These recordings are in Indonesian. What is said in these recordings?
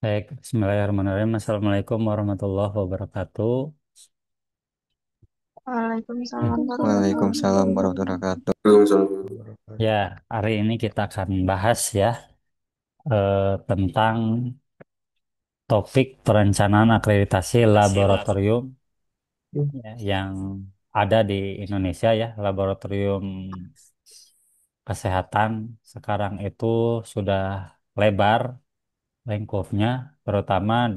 Baik, Bismillahirrahmanirrahim. Assalamualaikum warahmatullahi wabarakatuh. Hmm. Waalaikumsalam warahmatullahi Waalaikumsalam warahmatullahi wabarakatuh. wabarakatuh. Ya, hari ini kita akan bahas ya tentang topik perencanaan akreditasi laboratorium ya, yang ada di Indonesia ya, laboratorium kesehatan sekarang itu sudah lebar lingkupnya, terutama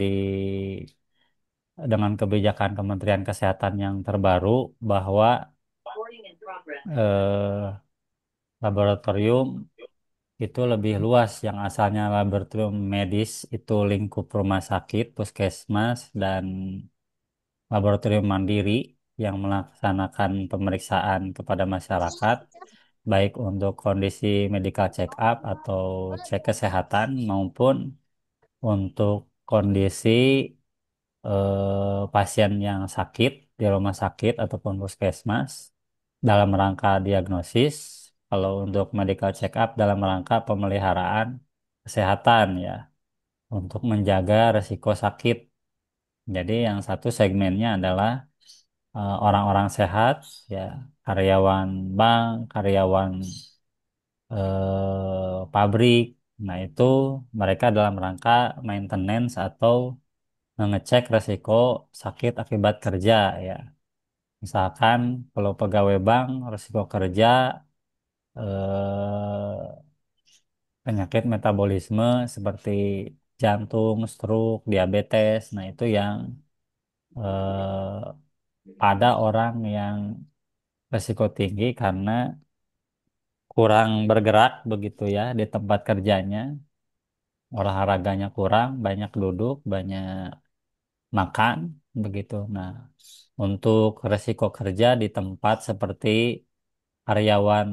dengan kebijakan Kementerian Kesehatan yang terbaru bahwa eh, laboratorium itu lebih luas yang asalnya laboratorium medis itu lingkup rumah sakit, puskesmas, dan laboratorium mandiri yang melaksanakan pemeriksaan kepada masyarakat, baik untuk kondisi medical check up atau cek kesehatan maupun untuk kondisi pasien yang sakit di rumah sakit ataupun puskesmas dalam rangka diagnosis. Kalau untuk medical check up dalam rangka pemeliharaan kesehatan ya, untuk menjaga resiko sakit. Jadi yang satu segmennya adalah orang-orang sehat ya, karyawan bank, karyawan pabrik. Nah, itu mereka dalam rangka maintenance atau mengecek resiko sakit akibat kerja ya. Misalkan kalau pegawai bank resiko kerja eh, penyakit metabolisme seperti jantung, stroke, diabetes. Nah, itu yang pada orang yang resiko tinggi karena kurang bergerak begitu ya di tempat kerjanya, olahraganya kurang, banyak duduk, banyak makan begitu. Nah, untuk resiko kerja di tempat seperti karyawan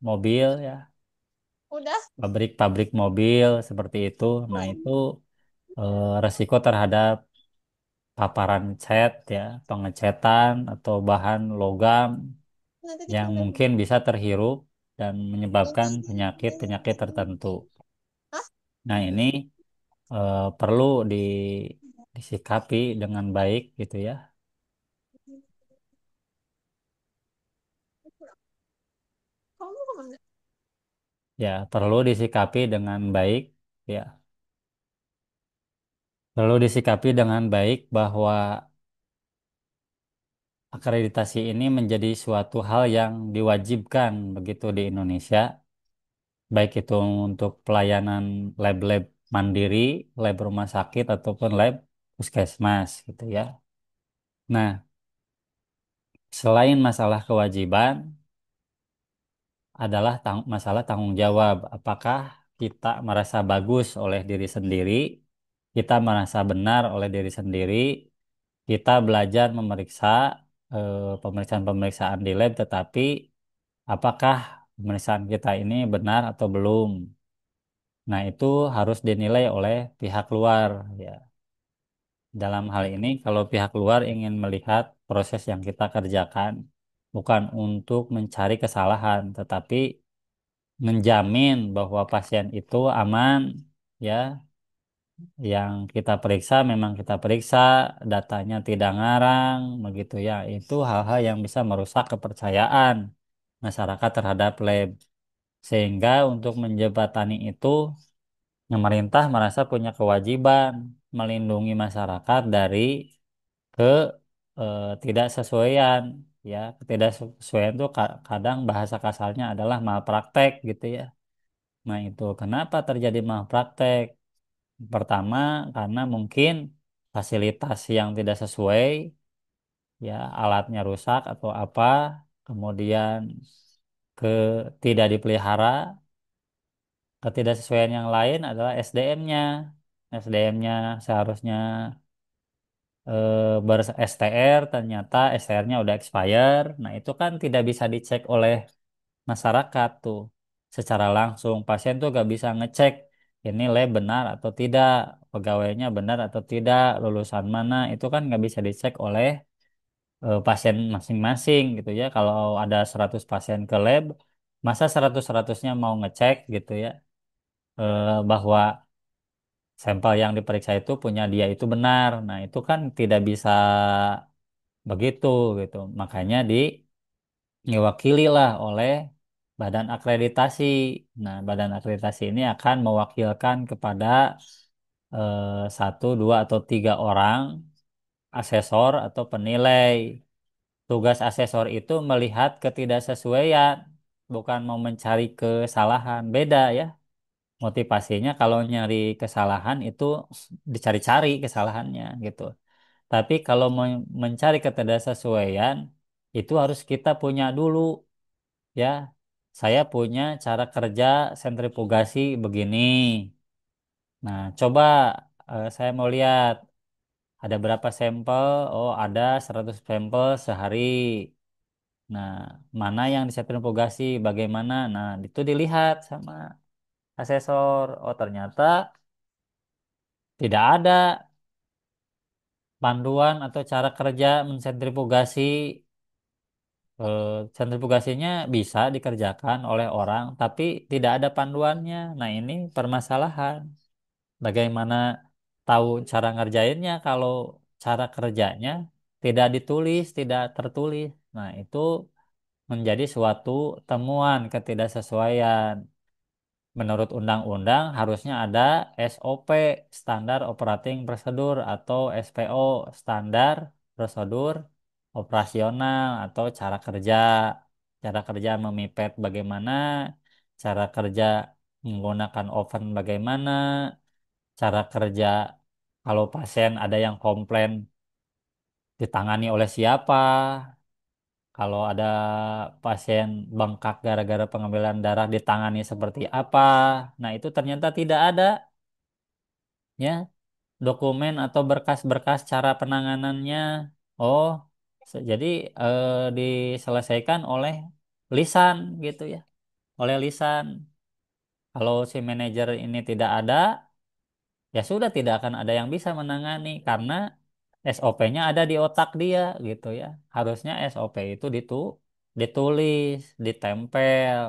mobil ya, Udah, pabrik-pabrik mobil seperti itu. Nah, itu resiko terhadap paparan cat ya, pengecetan atau bahan logam nanti yang dipanggil. mungkin bisa terhirup dan menyebabkan Nanti. penyakit-penyakit tertentu. Hah? Nah, ini perlu disikapi dengan baik gitu ya. Kamu kemana? Ya, perlu disikapi dengan baik ya. Perlu disikapi dengan baik bahwa akreditasi ini menjadi suatu hal yang diwajibkan begitu di Indonesia, baik itu untuk pelayanan lab-lab mandiri, lab rumah sakit ataupun lab puskesmas gitu ya. Nah, selain masalah kewajiban adalah masalah tanggung jawab. Apakah kita merasa bagus oleh diri sendiri, kita merasa benar oleh diri sendiri, kita belajar memeriksa pemeriksaan-pemeriksaan di lab, tetapi apakah pemeriksaan kita ini benar atau belum? Nah, itu harus dinilai oleh pihak luar ya. Dalam hal ini, kalau pihak luar ingin melihat proses yang kita kerjakan, bukan untuk mencari kesalahan, tetapi menjamin bahwa pasien itu aman, ya, yang kita periksa memang kita periksa, datanya tidak ngarang, begitu ya. Itu hal-hal yang bisa merusak kepercayaan masyarakat terhadap lab. Sehingga untuk menjembatani itu, pemerintah merasa punya kewajiban melindungi masyarakat dari tidak sesuaian ya, ketidaksesuaian itu kadang bahasa kasarnya adalah malpraktek gitu ya. Nah, itu kenapa terjadi malpraktek? Pertama, karena mungkin fasilitas yang tidak sesuai, ya alatnya rusak atau apa, kemudian ke tidak dipelihara, ketidaksesuaian yang lain adalah SDM-nya. SDM-nya seharusnya ber-STR, ternyata STR-nya udah expire. Nah, itu kan tidak bisa dicek oleh masyarakat tuh secara langsung. Pasien tuh gak bisa ngecek ini lab benar atau tidak, pegawainya benar atau tidak, lulusan mana, itu kan nggak bisa dicek oleh pasien masing-masing gitu ya. Kalau ada 100 pasien ke lab, masa 100-100-nya mau ngecek gitu ya, bahwa sampel yang diperiksa itu punya dia itu benar. Nah, itu kan tidak bisa begitu gitu. Makanya diwakili lah oleh badan akreditasi. Nah, badan akreditasi ini akan mewakilkan kepada satu, dua, atau tiga orang asesor atau penilai. Tugas asesor itu melihat ketidaksesuaian, bukan mau mencari kesalahan. Beda ya. Motivasinya kalau nyari kesalahan itu dicari-cari kesalahannya gitu. Tapi kalau mau mencari ketidaksesuaian itu harus kita punya dulu ya. Saya punya cara kerja sentrifugasi begini. Nah, coba saya mau lihat ada berapa sampel. Oh, ada 100 sampel sehari. Nah, mana yang disentrifugasi, bagaimana? Nah, itu dilihat sama asesor. Oh, ternyata tidak ada panduan atau cara kerja mensentrifugasi. Sentrifugasinya bisa dikerjakan oleh orang, tapi tidak ada panduannya. Nah, ini permasalahan. Bagaimana tahu cara ngerjainnya kalau cara kerjanya tidak ditulis, tidak tertulis. Nah, itu menjadi suatu temuan ketidaksesuaian. Menurut undang-undang harusnya ada SOP, Standar Operating Procedure, atau SPO, Standar Prosedur Operasional atau cara kerja. Cara kerja memipet bagaimana, cara kerja menggunakan oven bagaimana, cara kerja kalau pasien ada yang komplain ditangani oleh siapa, kalau ada pasien bengkak gara-gara pengambilan darah ditangani seperti apa. Nah, itu ternyata tidak ada ya dokumen atau berkas-berkas cara penanganannya. Oh, jadi diselesaikan oleh lisan gitu ya, oleh lisan. Kalau si manajer ini tidak ada, ya sudah tidak akan ada yang bisa menangani karena SOP-nya ada di otak dia gitu ya. Harusnya SOP itu ditulis, ditempel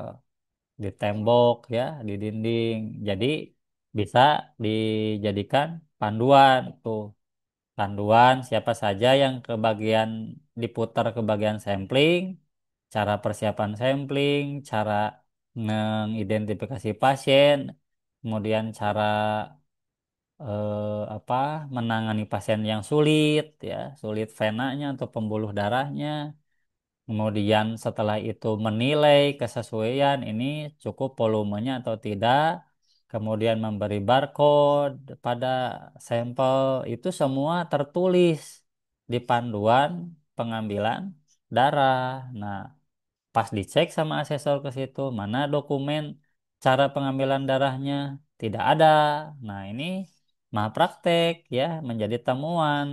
di tembok ya, di dinding. Jadi bisa dijadikan panduan tuh. Panduan siapa saja yang ke bagian diputar ke bagian sampling, cara persiapan sampling, cara mengidentifikasi pasien, kemudian cara apa menangani pasien yang sulit ya, sulit venanya atau pembuluh darahnya. Kemudian setelah itu menilai kesesuaian ini cukup volumenya atau tidak. Kemudian memberi barcode pada sampel itu semua tertulis di panduan pengambilan darah. Nah, pas dicek sama asesor ke situ, mana dokumen cara pengambilan darahnya tidak ada. Nah, ini malpraktek ya, menjadi temuan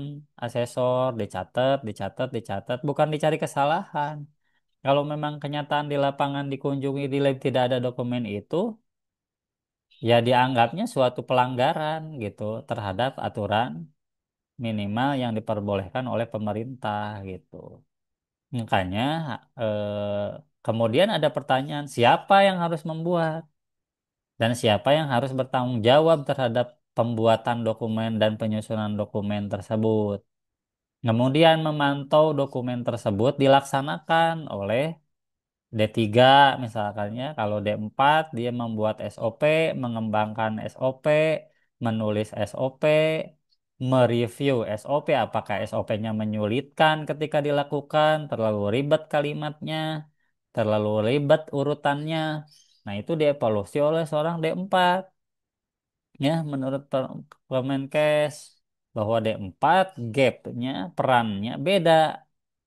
asesor, dicatat, dicatat, dicatat, bukan dicari kesalahan. Kalau memang kenyataan di lapangan dikunjungi di lab tidak ada dokumen itu, ya dianggapnya suatu pelanggaran gitu terhadap aturan minimal yang diperbolehkan oleh pemerintah gitu. Makanya kemudian ada pertanyaan siapa yang harus membuat dan siapa yang harus bertanggung jawab terhadap pembuatan dokumen dan penyusunan dokumen tersebut. Kemudian memantau dokumen tersebut dilaksanakan oleh D3 misalkannya, kalau D4 dia membuat SOP, mengembangkan SOP, menulis SOP, mereview SOP, apakah SOP-nya menyulitkan ketika dilakukan, terlalu ribet kalimatnya, terlalu ribet urutannya. Nah, itu dievaluasi oleh seorang D4 ya, menurut Kemenkes bahwa D4 gap-nya, perannya beda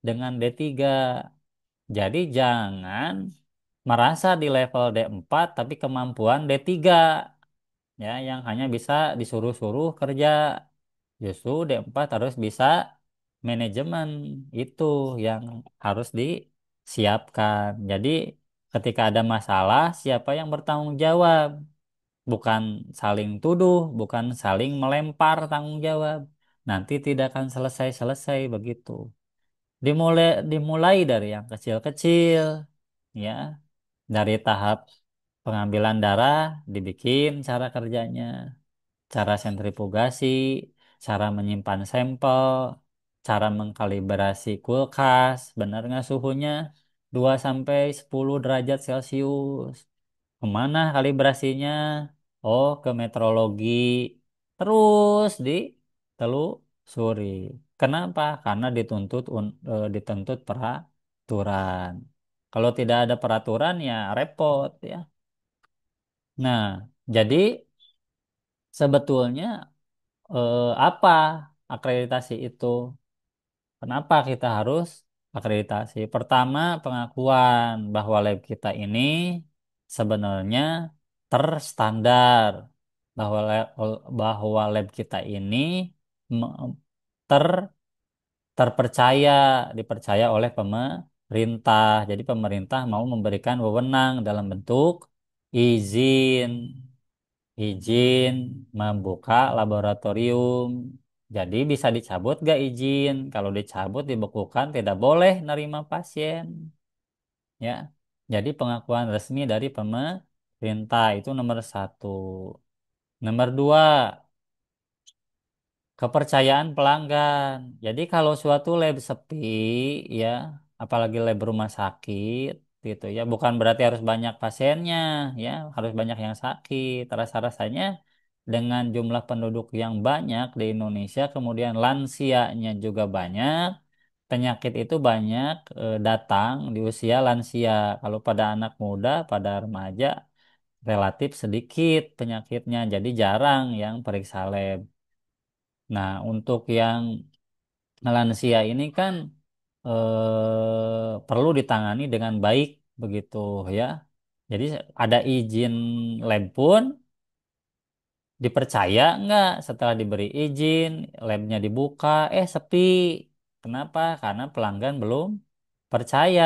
dengan D3. Jadi jangan merasa di level D4 tapi kemampuan D3 ya yang hanya bisa disuruh-suruh kerja. Justru D4 harus bisa manajemen itu yang harus disiapkan. Jadi ketika ada masalah siapa yang bertanggung jawab? Bukan saling tuduh, bukan saling melempar tanggung jawab. Nanti tidak akan selesai-selesai begitu. Dimulai dari yang kecil-kecil ya, dari tahap pengambilan darah dibikin cara kerjanya, cara sentrifugasi, cara menyimpan sampel, cara mengkalibrasi kulkas, benar nggak suhunya 2 sampai 10 derajat Celcius. Kemana kalibrasinya? Oh, ke metrologi. Terus ditelusuri. Kenapa? Karena dituntut peraturan. Kalau tidak ada peraturan ya repot ya. Nah, jadi sebetulnya apa akreditasi itu? Kenapa kita harus akreditasi? Pertama, pengakuan bahwa lab kita ini sebenarnya terstandar, bahwa lab kita ini me- ter terpercaya, dipercaya oleh pemerintah. Jadi pemerintah mau memberikan wewenang dalam bentuk izin izin membuka laboratorium. Jadi bisa dicabut gak izin? Kalau dicabut, dibekukan, tidak boleh nerima pasien. Ya, jadi pengakuan resmi dari pemerintah itu nomor satu. Nomor dua, kepercayaan pelanggan. Jadi kalau suatu lab sepi, ya, apalagi lab rumah sakit, gitu ya, bukan berarti harus banyak pasiennya, ya, harus banyak yang sakit. Rasa-rasanya dengan jumlah penduduk yang banyak di Indonesia, kemudian lansianya juga banyak, penyakit itu banyak datang di usia lansia. Kalau pada anak muda, pada remaja, relatif sedikit penyakitnya, jadi jarang yang periksa lab. Nah, untuk yang lansia ini kan perlu ditangani dengan baik begitu ya. Jadi ada izin lab pun dipercaya nggak setelah diberi izin, labnya dibuka, sepi. Kenapa? Karena pelanggan belum percaya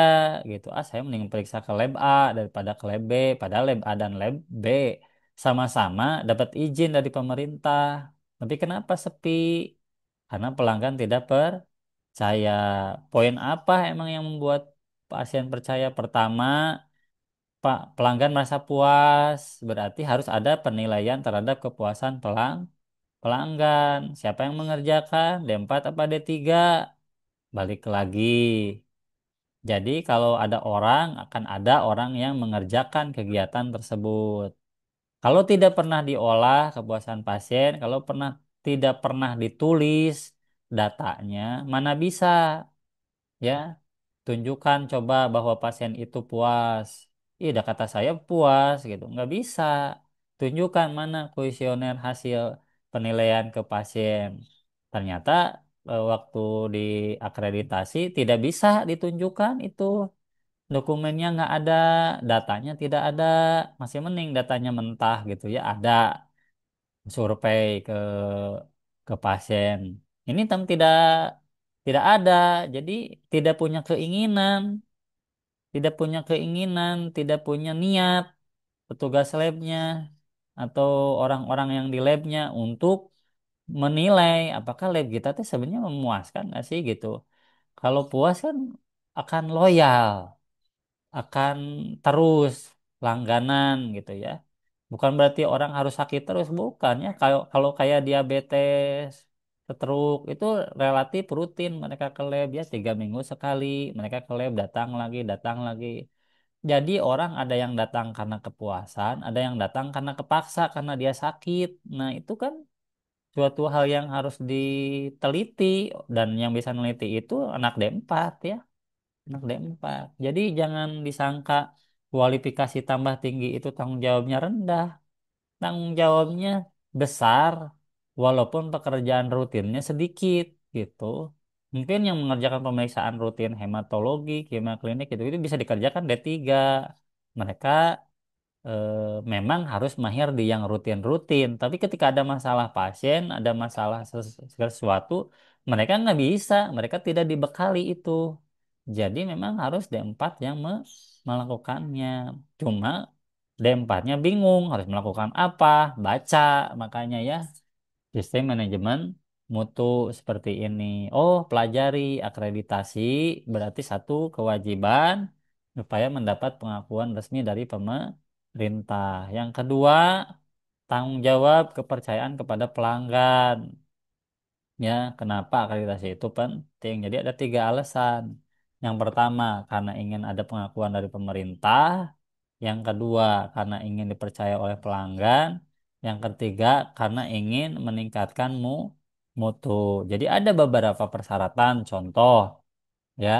gitu. Ah, saya mending periksa ke lab A daripada ke lab B. Padahal lab A dan lab B sama-sama dapat izin dari pemerintah. Tapi kenapa sepi? Karena pelanggan tidak percaya. Poin apa emang yang membuat pasien percaya? Pertama, Pak, pelanggan merasa puas, berarti harus ada penilaian terhadap kepuasan pelanggan. Siapa yang mengerjakan? D4 apa D3? Balik lagi. Jadi kalau ada orang, akan ada orang yang mengerjakan kegiatan tersebut. Kalau tidak pernah diolah kepuasan pasien, kalau tidak pernah ditulis datanya, mana bisa ya tunjukkan coba bahwa pasien itu puas. Ih, udah kata saya puas gitu. Nggak bisa. Tunjukkan mana kuesioner hasil penilaian ke pasien. Ternyata waktu diakreditasi tidak bisa ditunjukkan itu. Dokumennya nggak ada, datanya tidak ada. Masih mending datanya mentah gitu ya. Ada survei ke pasien. Ini tidak ada. Jadi tidak punya keinginan, tidak punya niat petugas labnya atau orang-orang yang di labnya untuk menilai apakah lab kita tuh sebenarnya memuaskan nggak sih gitu. Kalau puas kan akan loyal, akan terus langganan gitu ya. Bukan berarti orang harus sakit terus, bukan ya. Kalau kalau kayak diabetes, stroke itu relatif rutin mereka ke lab ya 3 minggu sekali. Mereka ke lab datang lagi, datang lagi. Jadi orang ada yang datang karena kepuasan, ada yang datang karena kepaksa karena dia sakit. Nah itu kan suatu hal yang harus diteliti dan yang bisa meneliti itu anak D4 ya. Anak D4. Jadi jangan disangka kualifikasi tambah tinggi itu tanggung jawabnya rendah. Tanggung jawabnya besar walaupun pekerjaan rutinnya sedikit gitu. Mungkin yang mengerjakan pemeriksaan rutin hematologi, kimia klinik itu bisa dikerjakan D3. Mereka memang harus mahir di yang rutin-rutin. Tapi ketika ada masalah pasien, ada masalah sesuatu, mereka nggak bisa, mereka tidak dibekali itu. Jadi memang harus D4 yang melakukannya. Cuma D4-nya bingung harus melakukan apa, baca makanya ya sistem manajemen mutu seperti ini. Oh, pelajari akreditasi berarti satu kewajiban supaya mendapat pengakuan resmi dari pemerintah. Yang kedua, tanggung jawab kepercayaan kepada pelanggan. Ya, kenapa akreditasi itu penting? Jadi ada tiga alasan. Yang pertama, karena ingin ada pengakuan dari pemerintah. Yang kedua, karena ingin dipercaya oleh pelanggan. Yang ketiga, karena ingin meningkatkan mutu. Jadi ada beberapa persyaratan. Contoh, ya.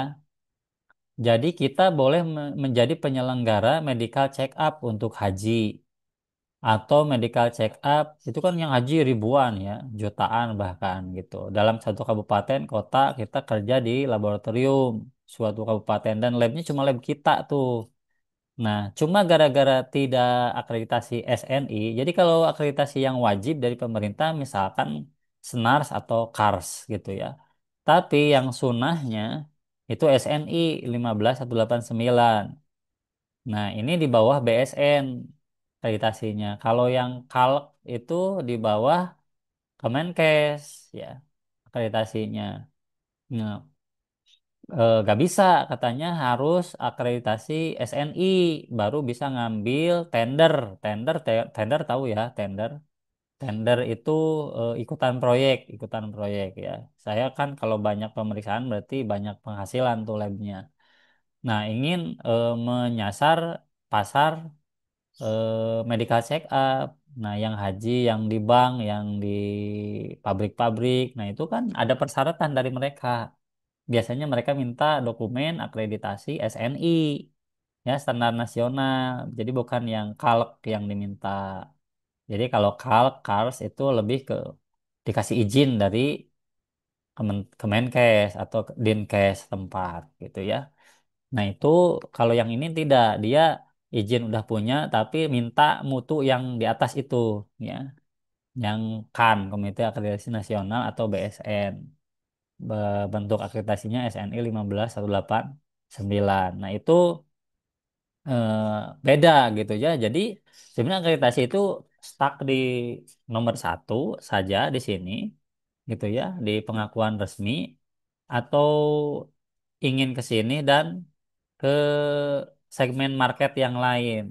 Jadi kita boleh menjadi penyelenggara medical check up untuk haji atau medical check up itu kan yang haji ribuan ya, jutaan bahkan gitu. Dalam satu kabupaten kota kita kerja di laboratorium suatu kabupaten dan labnya cuma lab kita tuh. Nah, cuma gara-gara tidak akreditasi SNI, jadi kalau akreditasi yang wajib dari pemerintah misalkan SNARS atau KARS gitu ya. Tapi yang sunahnya itu SNI 15189. Nah, ini di bawah BSN akreditasinya. Kalau yang KALK itu di bawah Kemenkes ya akreditasinya. Nah, gak bisa katanya harus akreditasi SNI baru bisa ngambil tender. Tender tahu ya, tender. Tender itu ikutan proyek ya. Saya kan kalau banyak pemeriksaan berarti banyak penghasilan tuh labnya. Nah, ingin menyasar pasar medical check up. Nah, yang haji, yang di bank, yang di pabrik-pabrik, nah itu kan ada persyaratan dari mereka. Biasanya mereka minta dokumen akreditasi SNI, ya standar nasional. Jadi bukan yang KALK yang diminta. Jadi kalau KALK, KARS itu lebih ke dikasih izin dari Kemenkes atau Dinkes tempat gitu ya. Nah, itu kalau yang ini tidak, dia izin udah punya tapi minta mutu yang di atas itu ya, yang KAN, Komite Akreditasi Nasional atau BSN. Bentuk akreditasinya SNI 15189. Nah, itu eh, beda gitu ya. Jadi sebenarnya akreditasi itu stuck di nomor satu saja di sini gitu ya, di pengakuan resmi atau ingin ke sini dan ke segmen market yang lain.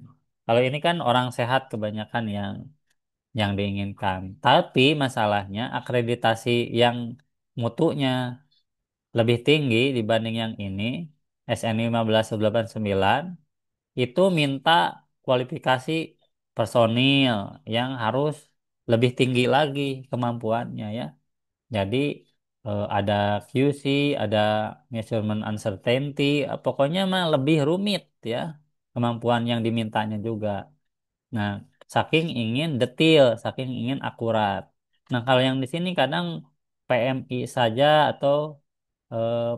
Kalau ini kan orang sehat kebanyakan yang diinginkan. Tapi masalahnya akreditasi yang mutunya lebih tinggi dibanding yang ini, SN 15189 itu minta kualifikasi personil yang harus lebih tinggi lagi kemampuannya ya. Jadi ada QC, ada measurement uncertainty, pokoknya mah lebih rumit ya kemampuan yang dimintanya juga. Nah, saking ingin detail, saking ingin akurat. Nah, kalau yang di sini kadang PMI saja atau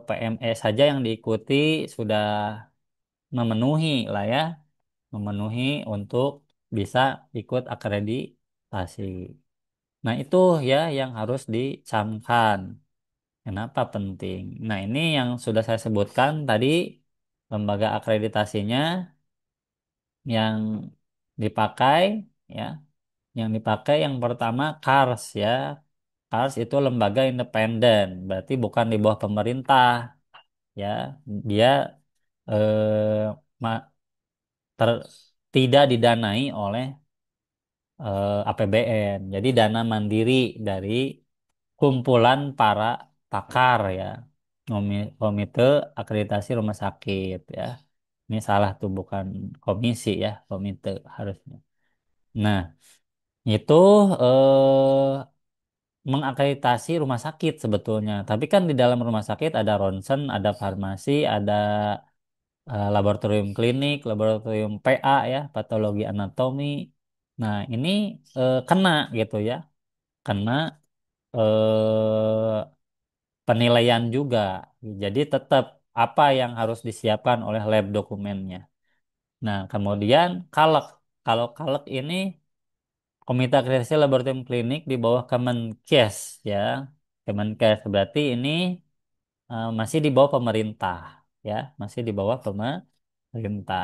PME saja yang diikuti sudah memenuhi lah ya, memenuhi untuk bisa ikut akreditasi. Nah, itu ya yang harus dicamkan. Kenapa penting? Nah, ini yang sudah saya sebutkan tadi, lembaga akreditasinya yang dipakai ya. Yang dipakai yang pertama KARS ya. KARS itu lembaga independen, berarti bukan di bawah pemerintah ya. Dia eh, ma- ter- tidak didanai oleh APBN. Jadi dana mandiri dari kumpulan para pakar ya. Komite Akreditasi Rumah Sakit ya. Ini salah tuh bukan komisi ya, komite harusnya. Nah, itu mengakreditasi rumah sakit sebetulnya. Tapi kan di dalam rumah sakit ada ronsen, ada farmasi, ada laboratorium klinik, laboratorium PA ya, patologi anatomi. Nah, ini kena gitu ya. Kena eh, penilaian juga. Jadi tetap apa yang harus disiapkan oleh lab dokumennya. Nah, kemudian KALEK. Kalau KALEK ini Komite Akreditasi Laboratorium Klinik di bawah Kemenkes ya. Kemenkes berarti ini masih di bawah pemerintah ya, masih di bawah pemerintah.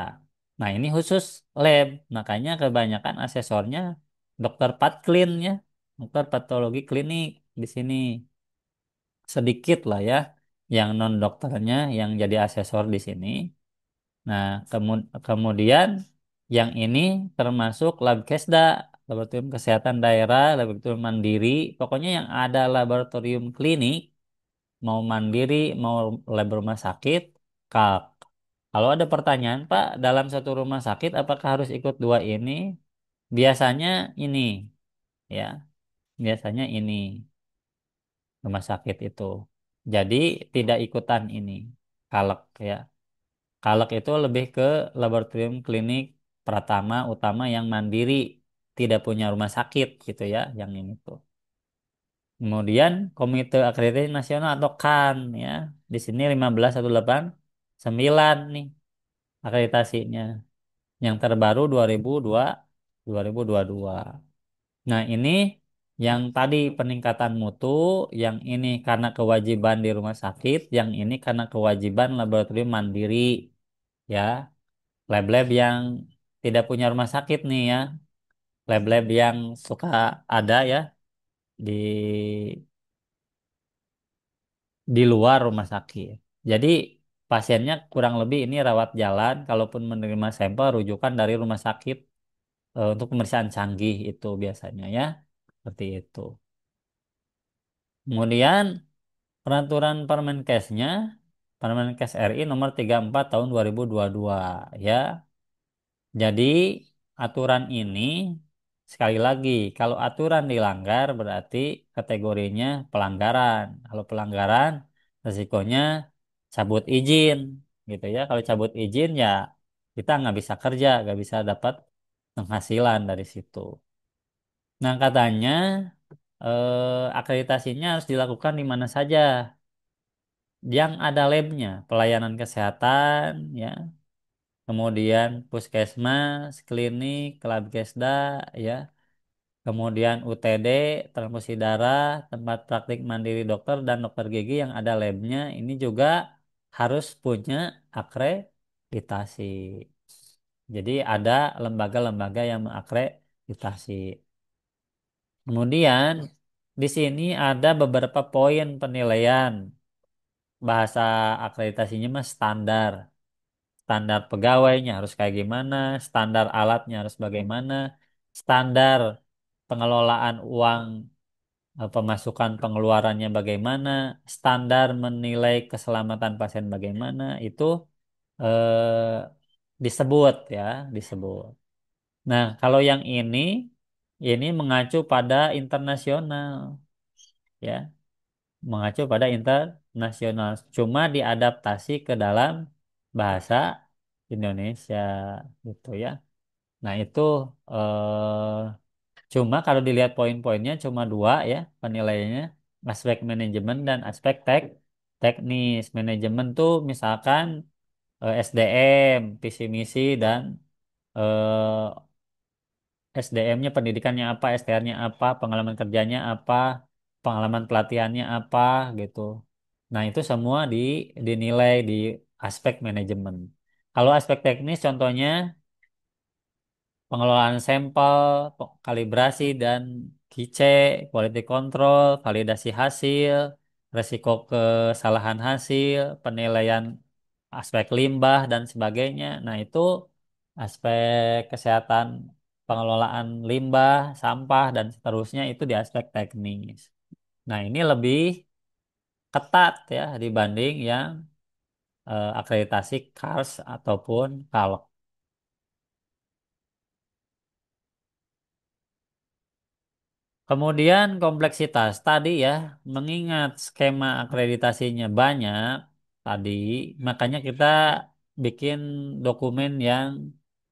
Nah, ini khusus lab. Makanya kebanyakan asesornya dokter patklin ya, dokter patologi klinik di sini. Sedikit lah ya yang non dokternya yang jadi asesor di sini. Nah, kemudian yang ini termasuk Labkesda. laboratorium kesehatan daerah, laboratorium mandiri, pokoknya yang ada laboratorium klinik, mau mandiri, mau lab rumah sakit, KALK. Kalau ada pertanyaan, Pak, dalam satu rumah sakit apakah harus ikut dua ini? Biasanya ini, ya, biasanya ini rumah sakit itu. Jadi tidak ikutan ini, KALK ya. KALK itu lebih ke laboratorium klinik Pratama Utama yang mandiri, tidak punya rumah sakit gitu ya, yang ini tuh. Kemudian Komite Akreditasi Nasional atau KAN ya. Di sini 15.189 nih akreditasinya. Yang terbaru 2022. Nah, ini yang tadi peningkatan mutu, yang ini karena kewajiban di rumah sakit, yang ini karena kewajiban laboratorium mandiri ya. Lab-lab yang tidak punya rumah sakit nih ya. Lab-lab yang suka ada ya di luar rumah sakit. Jadi pasiennya kurang lebih ini rawat jalan, kalaupun menerima sampel rujukan dari rumah sakit untuk pemeriksaan canggih itu biasanya ya, seperti itu. Kemudian peraturan Permenkesnya, Permenkes RI nomor 34 tahun 2022 ya. Jadi aturan ini sekali lagi, kalau aturan dilanggar berarti kategorinya pelanggaran. Kalau pelanggaran, resikonya cabut izin, gitu ya. Kalau cabut izin ya kita nggak bisa kerja, nggak bisa dapat penghasilan dari situ. Nah katanya akreditasinya harus dilakukan di mana saja yang ada labnya, pelayanan kesehatan, ya. Kemudian puskesmas, klinik, labkesda, ya. Kemudian UTD, transfusi darah, tempat praktik mandiri dokter dan dokter gigi yang ada labnya ini juga harus punya akreditasi. Jadi ada lembaga-lembaga yang mengakreditasi. Kemudian di sini ada beberapa poin penilaian. Bahasa akreditasinya mah standar. Standar pegawainya harus kayak gimana, standar alatnya harus bagaimana, standar pengelolaan uang, pemasukan pengeluarannya bagaimana, standar menilai keselamatan pasien bagaimana, itu disebut ya, disebut. Nah, kalau yang ini mengacu pada internasional ya, mengacu pada internasional, cuma diadaptasi ke dalam bahasa Indonesia gitu ya. Nah, itu cuma kalau dilihat poin-poinnya cuma dua ya penilaiannya, aspek manajemen dan aspek teknis. Manajemen tuh misalkan SDM, visi misi dan SDM-nya pendidikannya apa, STR-nya apa, pengalaman kerjanya apa, pengalaman pelatihannya apa gitu. Nah, itu semua dinilai di aspek manajemen. Kalau aspek teknis contohnya pengelolaan sampel, kalibrasi dan QC, quality control, validasi hasil, resiko kesalahan hasil, penilaian aspek limbah dan sebagainya. Nah, itu aspek kesehatan pengelolaan limbah, sampah dan seterusnya itu di aspek teknis. Nah, ini lebih ketat ya dibanding yang akreditasi CARS ataupun KALK. Kemudian kompleksitas tadi ya, mengingat skema akreditasinya banyak tadi, makanya kita bikin dokumen yang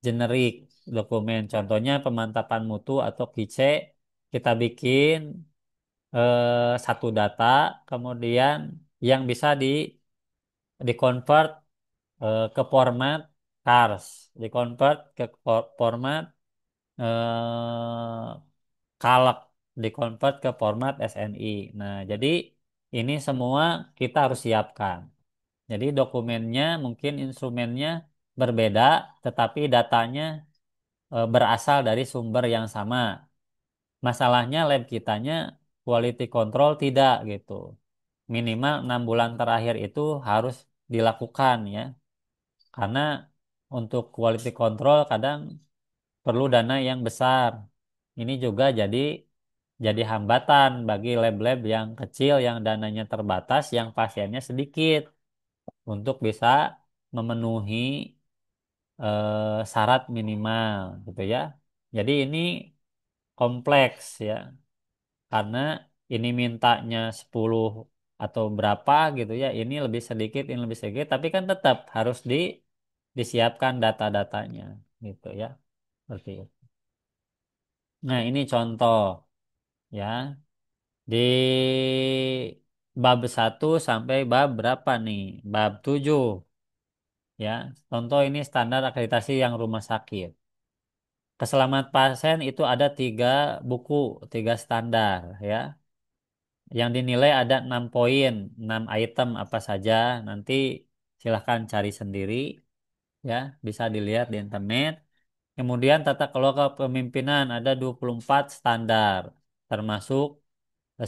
generik, dokumen contohnya pemantapan mutu atau QC, kita bikin satu data, kemudian yang bisa di convert ke format CARS, di-convert ke format eh, kalak, dikonvert ke format SNI. Nah, jadi ini semua kita harus siapkan. Jadi dokumennya mungkin instrumennya berbeda, tetapi datanya berasal dari sumber yang sama. Masalahnya lab kitanya quality control tidak gitu. Minimal 6 bulan terakhir itu harus dilakukan ya. Karena untuk quality control kadang perlu dana yang besar. ini juga jadi hambatan bagi lab-lab yang kecil yang dananya terbatas, yang pasiennya sedikit untuk bisa memenuhi syarat minimal gitu ya. Jadi ini kompleks ya, karena ini mintanya 10 atau berapa gitu ya, ini lebih sedikit, tapi kan tetap harus disiapkan data-datanya gitu ya. Seperti itu. Nah, ini contoh ya. Di bab 1 sampai bab berapa nih? Bab 7 ya. Contoh ini standar akreditasi yang rumah sakit. Keselamatan pasien itu ada 3 buku, 3 standar ya. Yang dinilai ada 6 poin, 6 item apa saja. Nanti silahkan cari sendiri ya. Bisa dilihat di internet. Kemudian tata kelola kepemimpinan ada 24 standar. Termasuk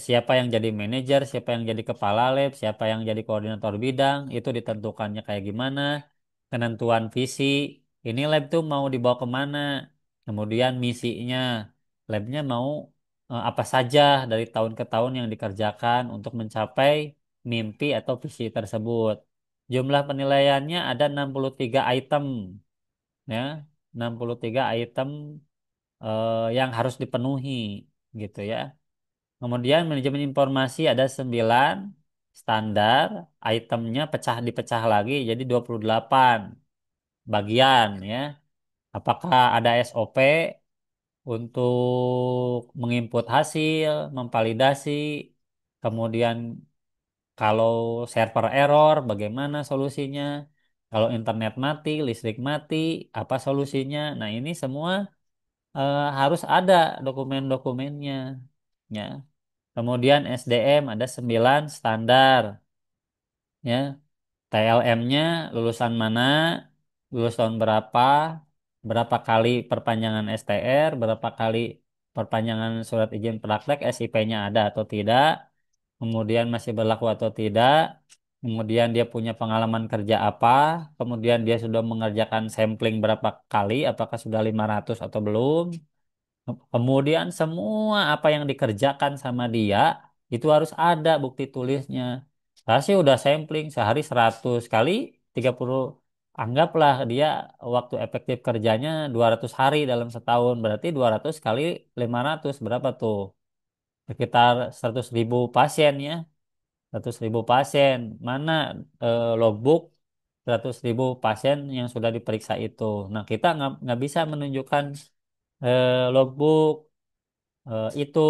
siapa yang jadi manajer, siapa yang jadi kepala lab, siapa yang jadi koordinator bidang, itu ditentukannya kayak gimana, penentuan visi, ini lab tuh mau dibawa kemana, kemudian misinya, labnya mau apa saja dari tahun ke tahun yang dikerjakan untuk mencapai mimpi atau visi tersebut. Jumlah penilaiannya ada 63 item, ya, 63 item yang harus dipenuhi, gitu ya. Kemudian manajemen informasi ada 9 standar, itemnya dipecah lagi jadi 28 bagian ya. Apakah ada SOP untuk menginput hasil, memvalidasi, kemudian kalau server error bagaimana solusinya, kalau internet mati, listrik mati, apa solusinya. Nah, ini semua harus ada dokumen-dokumennya ya. Kemudian SDM ada 9 standar ya. TLM-nya lulusan mana, lulus tahun berapa, berapa kali perpanjangan STR, berapa kali perpanjangan surat izin praktek, SIP-nya ada atau tidak, kemudian masih berlaku atau tidak, kemudian dia punya pengalaman kerja apa, kemudian dia sudah mengerjakan sampling berapa kali, apakah sudah 500 atau belum. Kemudian semua apa yang dikerjakan sama dia itu harus ada bukti tulisnya. Saya sih udah sampling sehari 100 kali 30, anggaplah dia waktu efektif kerjanya 200 hari dalam setahun. Berarti 200 kali 500 berapa tuh? Sekitar 100.000 pasien ya. 100.000 pasien. Mana logbook 100.000 pasien yang sudah diperiksa itu. Nah, kita nggak bisa menunjukkan logbook itu.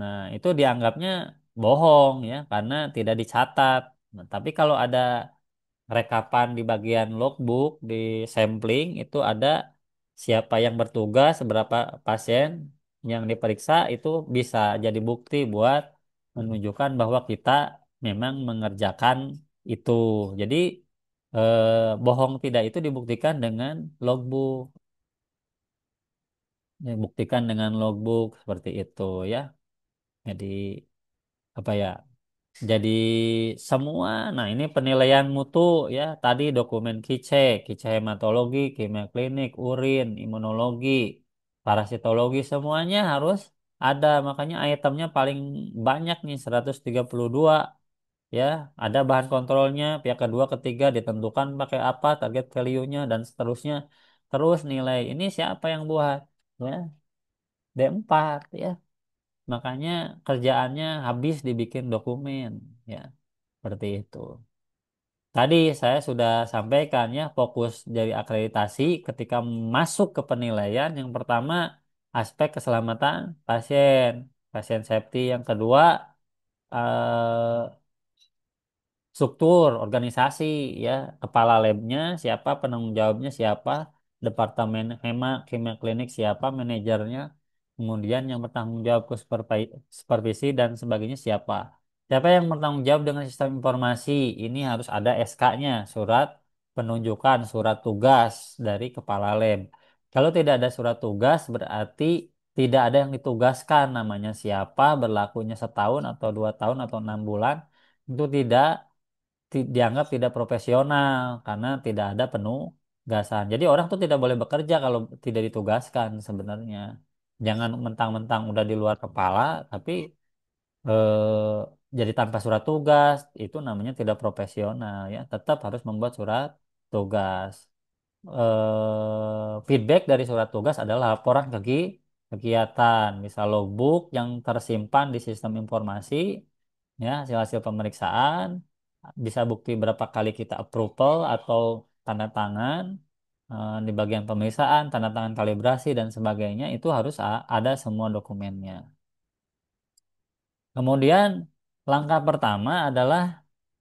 Nah, itu dianggapnya bohong ya karena tidak dicatat. Nah, tapi kalau ada rekapan di bagian logbook di sampling itu ada siapa yang bertugas, berapa pasien yang diperiksa itu bisa jadi bukti buat menunjukkan bahwa kita memang mengerjakan itu. Jadi bohong tidak itu dibuktikan dengan logbook. Dibuktikan dengan logbook seperti itu ya. Jadi apa ya? Jadi semua, nah ini penilaian mutu ya. Tadi dokumen kice hematologi, kimia klinik, urin, imunologi, parasitologi semuanya harus ada. Makanya itemnya paling banyak nih 132 ya. Ada bahan kontrolnya, pihak kedua, ketiga ditentukan pakai apa, target value-nya dan seterusnya. Terus nilai ini siapa yang buat ya? D4 ya. Makanya kerjaannya habis dibikin dokumen ya, seperti itu. Tadi saya sudah sampaikan ya fokus dari akreditasi ketika masuk ke penilaian yang pertama aspek keselamatan pasien, pasien safety. Yang kedua eh, struktur organisasi ya, kepala labnya siapa, penanggung jawabnya siapa, departemen hema kimia klinik siapa, manajernya, kemudian yang bertanggung jawab ke supervisi dan sebagainya siapa. Siapa yang bertanggung jawab dengan sistem informasi, ini harus ada SK-nya, surat penunjukan, surat tugas dari kepala lab. Kalau tidak ada surat tugas berarti tidak ada yang ditugaskan, namanya siapa, berlakunya setahun atau 2 tahun atau 6 bulan, itu dianggap tidak profesional karena tidak ada penugasan. Jadi orang tuh tidak boleh bekerja kalau tidak ditugaskan sebenarnya. Jangan mentang-mentang udah di luar kepala, tapi jadi tanpa surat tugas, itu namanya tidak profesional ya. Tetap harus membuat surat tugas. Feedback dari surat tugas adalah laporan kegiatan, misal logbook yang tersimpan di sistem informasi, ya hasil-hasil pemeriksaan, bisa bukti berapa kali kita approval atau tanda tangan di bagian pemeriksaan, tanda tangan kalibrasi dan sebagainya, itu harus ada semua dokumennya. Kemudian langkah pertama adalah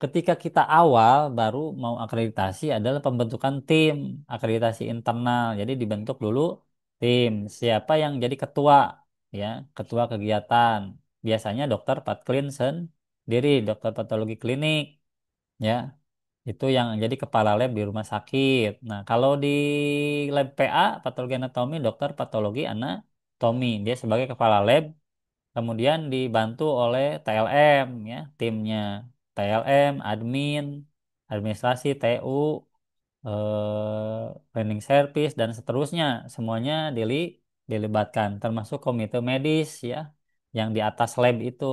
ketika kita awal baru mau akreditasi adalah pembentukan tim akreditasi internal. Jadi dibentuk dulu tim. Siapa yang jadi ketua ya, ketua kegiatan. Biasanya dokter Patklin sendiri, dokter patologi klinik ya. Itu yang jadi kepala lab di rumah sakit. Nah, kalau di lab PA, patologi anatomi, dokter patologi anatomi, dia sebagai kepala lab. Kemudian dibantu oleh TLM ya, timnya. TLM, admin, administrasi, TU, cleaning service dan seterusnya. Semuanya dilibatkan termasuk komite medis ya yang di atas lab itu.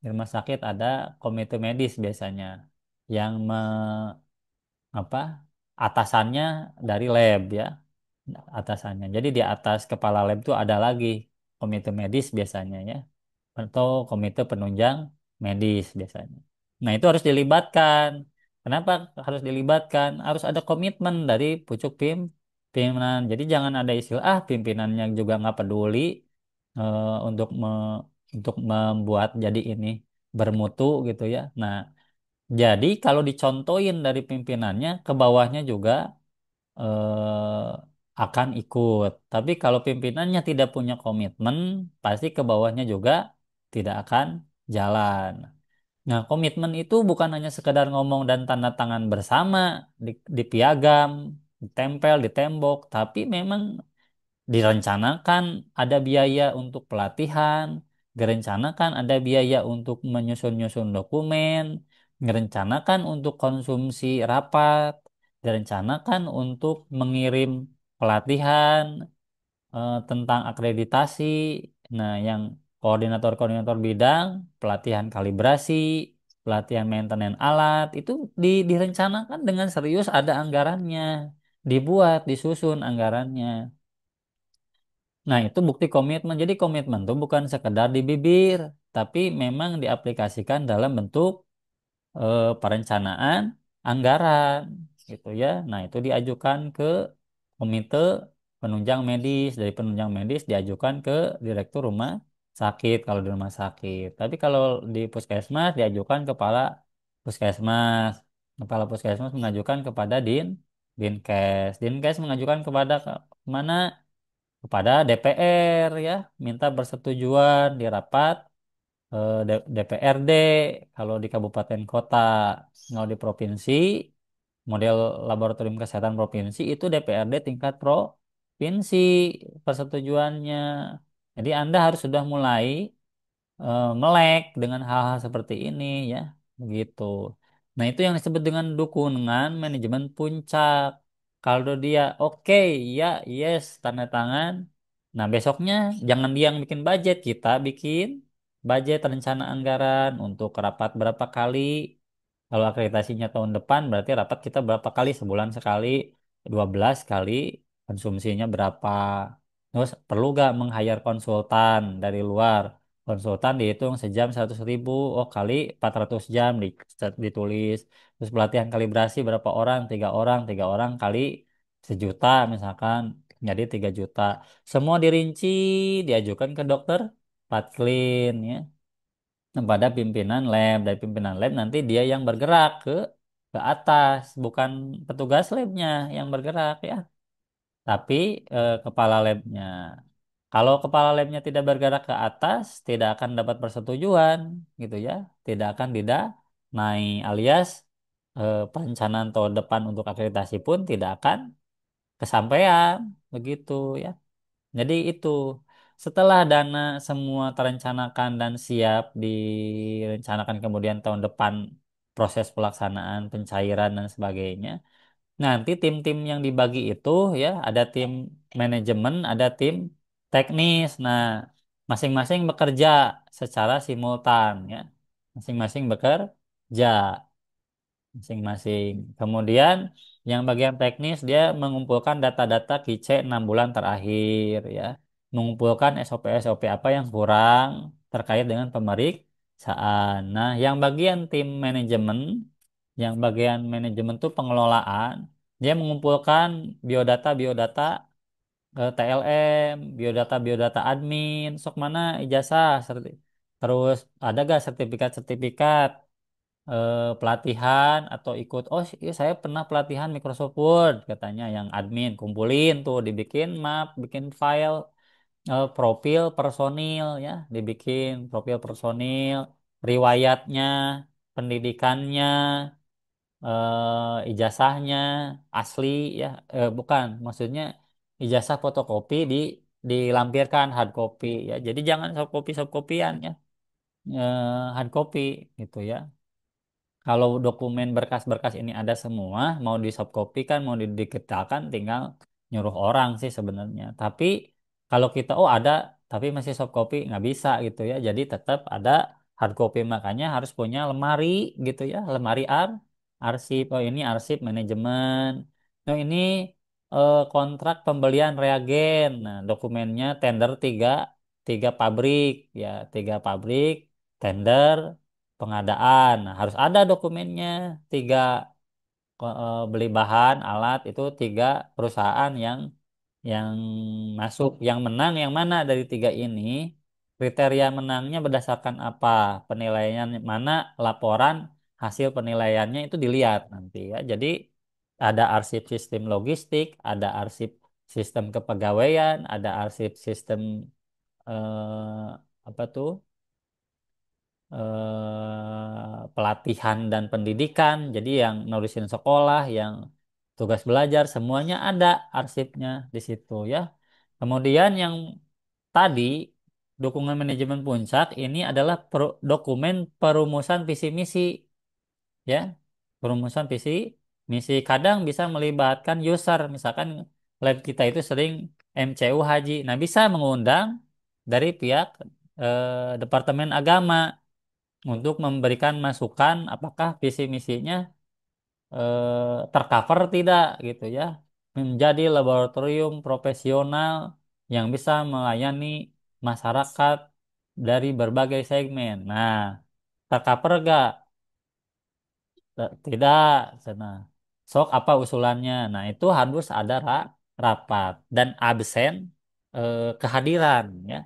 Di rumah sakit ada komite medis biasanya yang apa atasannya dari lab ya, atasannya. Jadi di atas kepala lab itu ada lagi komite medis biasanya ya, atau komite penunjang medis biasanya. Nah, itu harus dilibatkan. Kenapa harus dilibatkan? Harus ada komitmen dari pucuk pimpinan. Jadi jangan ada istilah pimpinannya juga nggak peduli untuk membuat jadi ini bermutu gitu ya. Nah, jadi kalau dicontohin dari pimpinannya ke bawahnya juga akan ikut. Tapi kalau pimpinannya tidak punya komitmen, pasti ke bawahnya juga tidak akan jalan. Nah, komitmen itu bukan hanya sekedar ngomong dan tanda tangan bersama di piagam, ditempel di tembok, tapi memang direncanakan ada biaya untuk pelatihan, direncanakan ada biaya untuk menyusun-nyusun dokumen, direncanakan untuk konsumsi rapat, direncanakan untuk mengirim pelatihan tentang akreditasi. Nah, yang koordinator-koordinator bidang, pelatihan kalibrasi, pelatihan maintenance alat, itu direncanakan dengan serius ada anggarannya, dibuat, disusun anggarannya. Nah, itu bukti komitmen. Jadi komitmen itu bukan sekedar di bibir, tapi memang diaplikasikan dalam bentuk perencanaan anggaran gitu ya. Nah, itu diajukan ke komite penunjang medis. Dari penunjang medis diajukan ke direktur rumah sakit kalau di rumah sakit. Tapi kalau di puskesmas diajukan kepala puskesmas. Kepala puskesmas mengajukan kepada Dinkes. Dinkes mengajukan kepada mana? Kepada DPR ya, minta persetujuan di rapat DPRD kalau di kabupaten kota. Kalau di provinsi, model laboratorium kesehatan provinsi itu DPRD tingkat provinsi persetujuannya. Jadi Anda harus sudah mulai melek dengan hal-hal seperti ini ya, begitu. Nah, itu yang disebut dengan dukungan manajemen puncak. Kalau dia oke, ya, yes, tanda tangan. Nah, besoknya jangan dia yang bikin budget, kita bikin budget rencana anggaran untuk rapat berapa kali. Kalau akreditasinya tahun depan, berarti rapat kita berapa kali, sebulan sekali, 12 kali, konsumsinya berapa. Terus perlu gak meng-hire konsultan dari luar? Konsultan dihitung sejam 100.000, oh kali 400 jam ditulis. Terus pelatihan kalibrasi berapa orang? 3 orang, 3 orang kali 1 juta misalkan, jadi 3 juta. Semua dirinci, diajukan ke dokter Patlin ya. Pada pimpinan lab, dari pimpinan lab nanti dia yang bergerak ke atas, bukan petugas labnya yang bergerak ya, tapi kepala labnya. Kalau kepala labnya tidak bergerak ke atas, tidak akan dapat persetujuan, gitu ya. Tidak akan didanai, alias perencanaan tahun depan untuk akreditasi pun tidak akan kesampaian, begitu ya. Jadi itu setelah dana semua terencanakan dan siap direncanakan kemudian tahun depan proses pelaksanaan pencairan dan sebagainya. Nanti tim-tim yang dibagi itu ya ada tim manajemen, ada tim teknis. Nah, masing-masing bekerja secara simultan ya. Masing-masing bekerja masing-masing. Kemudian yang bagian teknis dia mengumpulkan data-data KICE 6 bulan terakhir ya. Mengumpulkan SOP-SOP apa yang kurang terkait dengan pemeriksaan. Nah, yang bagian tim manajemen, yang bagian manajemen itu pengelolaan, dia mengumpulkan biodata-biodata TLM, biodata-biodata admin, sok mana ijazah, terus ada gak sertifikat-sertifikat pelatihan atau ikut oh iya, saya pernah pelatihan Microsoft Word katanya yang admin kumpulin tuh dibikin map bikin file profil personil ya dibikin profil personil riwayatnya pendidikannya ijazahnya asli ya bukan maksudnya ijazah fotokopi dilampirkan hard copy ya jadi jangan soft copyan ya hard copy gitu ya. Kalau dokumen berkas-berkas ini ada semua, mau di soft copy kan, mau didigitalkan, tinggal nyuruh orang sih sebenarnya. Tapi kalau kita, oh ada, tapi masih soft copy, nggak bisa gitu ya. Jadi tetap ada hard copy, makanya harus punya lemari gitu ya. Lemari arsip, oh ini arsip manajemen. Oh ini kontrak pembelian reagen. Nah, dokumennya tender tiga pabrik, ya tiga pabrik, tender pengadaan. Nah, harus ada dokumennya. Tiga beli bahan, alat itu tiga perusahaan yang masuk, yang menang yang mana dari tiga ini? Kriteria menangnya berdasarkan apa? Penilaian mana? Laporan hasil penilaiannya itu dilihat nanti ya. Jadi ada arsip sistem logistik, ada arsip sistem kepegawaian, ada arsip sistem apa tuh? Pelatihan dan pendidikan. Jadi yang nulisin sekolah, yang tugas belajar, semuanya ada arsipnya di situ ya. Kemudian yang tadi dukungan manajemen puncak ini adalah dokumen perumusan visi misi ya. Perumusan visi misi kadang bisa melibatkan user, misalkan lab kita itu sering MCU Haji. Nah, bisa mengundang dari pihak Departemen Agama untuk memberikan masukan apakah visi misinya tercover tidak gitu ya menjadi laboratorium profesional yang bisa melayani masyarakat dari berbagai segmen. Nah, tercover gak? Tidak. Nah, sok apa usulannya? Nah, itu harus ada rapat dan absen kehadiran ya.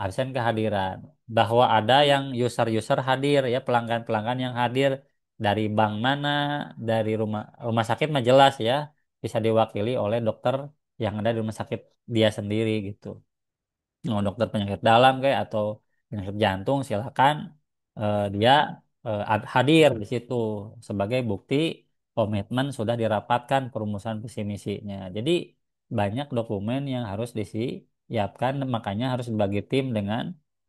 Absen kehadiran bahwa ada yang user-user hadir ya pelanggan-pelanggan yang hadir dari bank mana dari rumah rumah sakit mah jelas ya bisa diwakili oleh dokter yang ada di rumah sakit dia sendiri gitu mau dokter penyakit dalam kayak atau penyakit jantung silakan dia hadir di situ sebagai bukti komitmen sudah dirapatkan perumusan visi misinya jadi banyak dokumen yang harus disiapkan makanya harus dibagi tim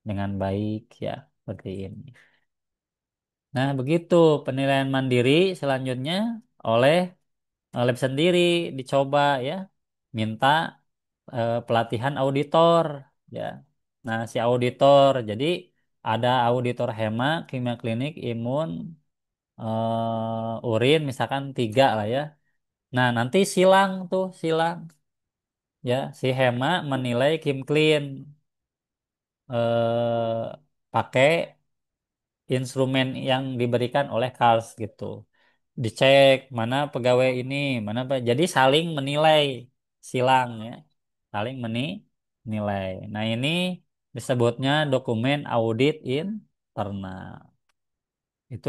dengan baik ya seperti ini. Nah, begitu penilaian mandiri selanjutnya oleh lab sendiri dicoba ya, minta pelatihan auditor ya. Nah, si auditor jadi ada auditor hema, kimia klinik, imun, urin misalkan tiga lah ya. Nah, nanti silang tuh silang ya si hema menilai Kim Clean pakai instrumen yang diberikan oleh Kars gitu. Dicek mana pegawai ini, mana jadi saling menilai silang ya. Saling menilai. Nah, ini disebutnya dokumen audit internal. Itu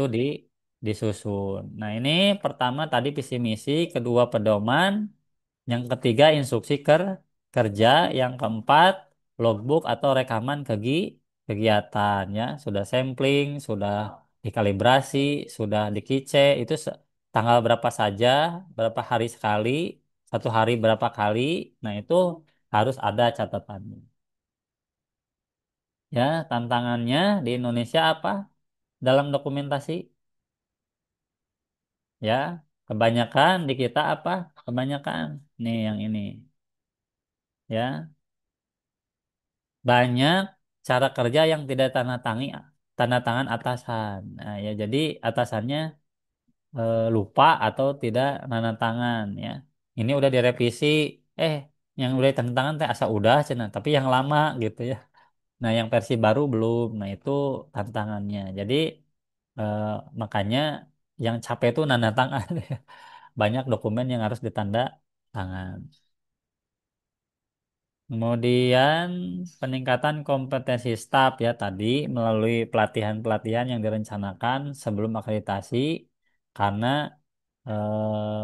disusun. Nah, ini pertama tadi visi misi, kedua pedoman, yang ketiga instruksi kerja, yang keempat logbook atau rekaman kegiatan ya, sudah sampling, sudah dikalibrasi, sudah dikice, itu tanggal berapa saja, berapa hari sekali, satu hari berapa kali. Nah, itu harus ada catatannya. Ya, tantangannya di Indonesia apa? Dalam dokumentasi ya, kebanyakan di kita apa? Kebanyakan nih yang ini ya. banyak cara kerja yang tidak tanda tangan atasan. Nah, ya jadi atasannya lupa atau tidak tanda tangan ya. Ini udah direvisi, eh yang udah tanda tangan teh asa udah cenah, tapi yang lama gitu ya. Nah, yang versi baru belum. Nah, itu tantangannya. Jadi eh, makanya yang capek itu nanda tangan. Banyak dokumen yang harus ditanda tangan. Kemudian peningkatan kompetensi staf ya tadi melalui pelatihan-pelatihan yang direncanakan sebelum akreditasi karena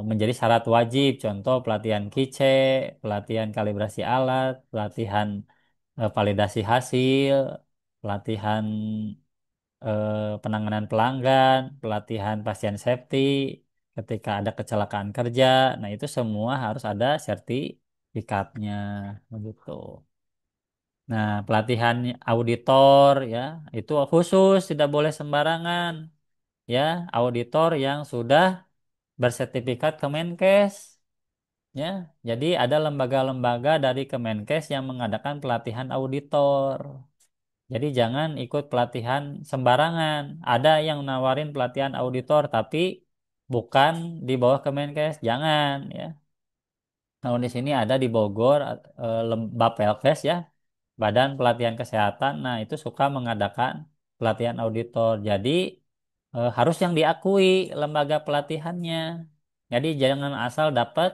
menjadi syarat wajib. Contoh pelatihan KICE, pelatihan kalibrasi alat, pelatihan validasi hasil, pelatihan penanganan pelanggan, pelatihan pasien safety ketika ada kecelakaan kerja. Nah, itu semua harus ada sertifikatnya begitu. Nah, pelatihan auditor ya, itu khusus tidak boleh sembarangan ya, auditor yang sudah bersertifikat Kemenkes ya. Jadi ada lembaga-lembaga dari Kemenkes yang mengadakan pelatihan auditor. Jadi jangan ikut pelatihan sembarangan. Ada yang nawarin pelatihan auditor tapi bukan di bawah Kemenkes, jangan ya. Nah, di sini ada di Bogor Bapelkes ya, Badan Pelatihan Kesehatan. Nah, itu suka mengadakan pelatihan auditor. Jadi harus yang diakui lembaga pelatihannya. Jadi jangan asal dapat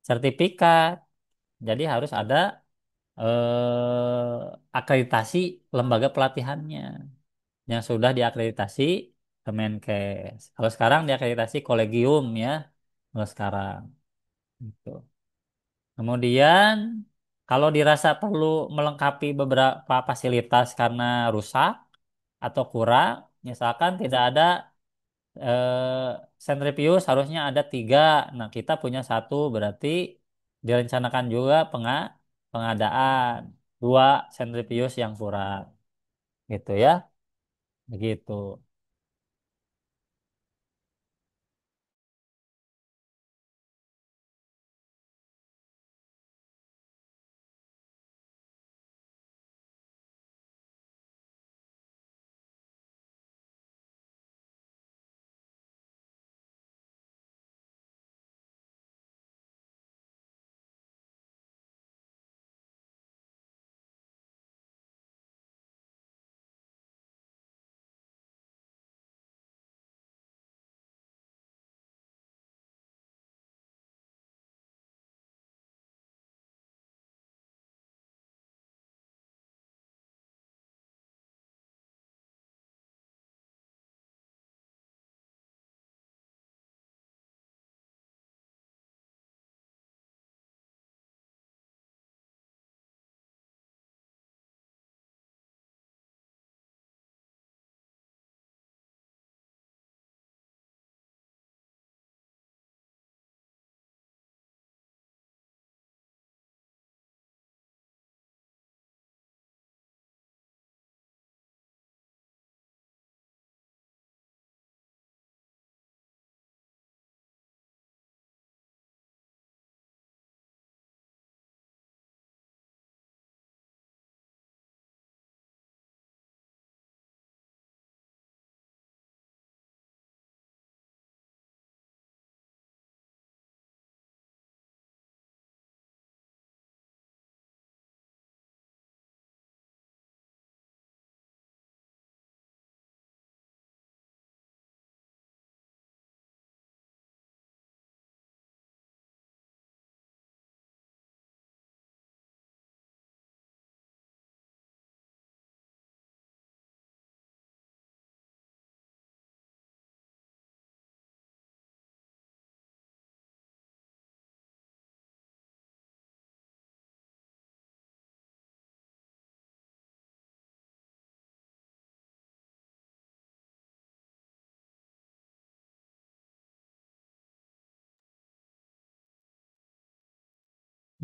sertifikat. Jadi harus ada akreditasi lembaga pelatihannya yang sudah diakreditasi Kemenkes. Kalau sekarang diakreditasi kolegium ya. Kalau sekarang gitu. Kemudian kalau dirasa perlu melengkapi beberapa fasilitas karena rusak atau kurang, misalkan tidak ada sentripius harusnya ada 3. Nah, kita punya satu, berarti direncanakan juga pengadaan 2 sentripius yang kurang, gitu ya, begitu.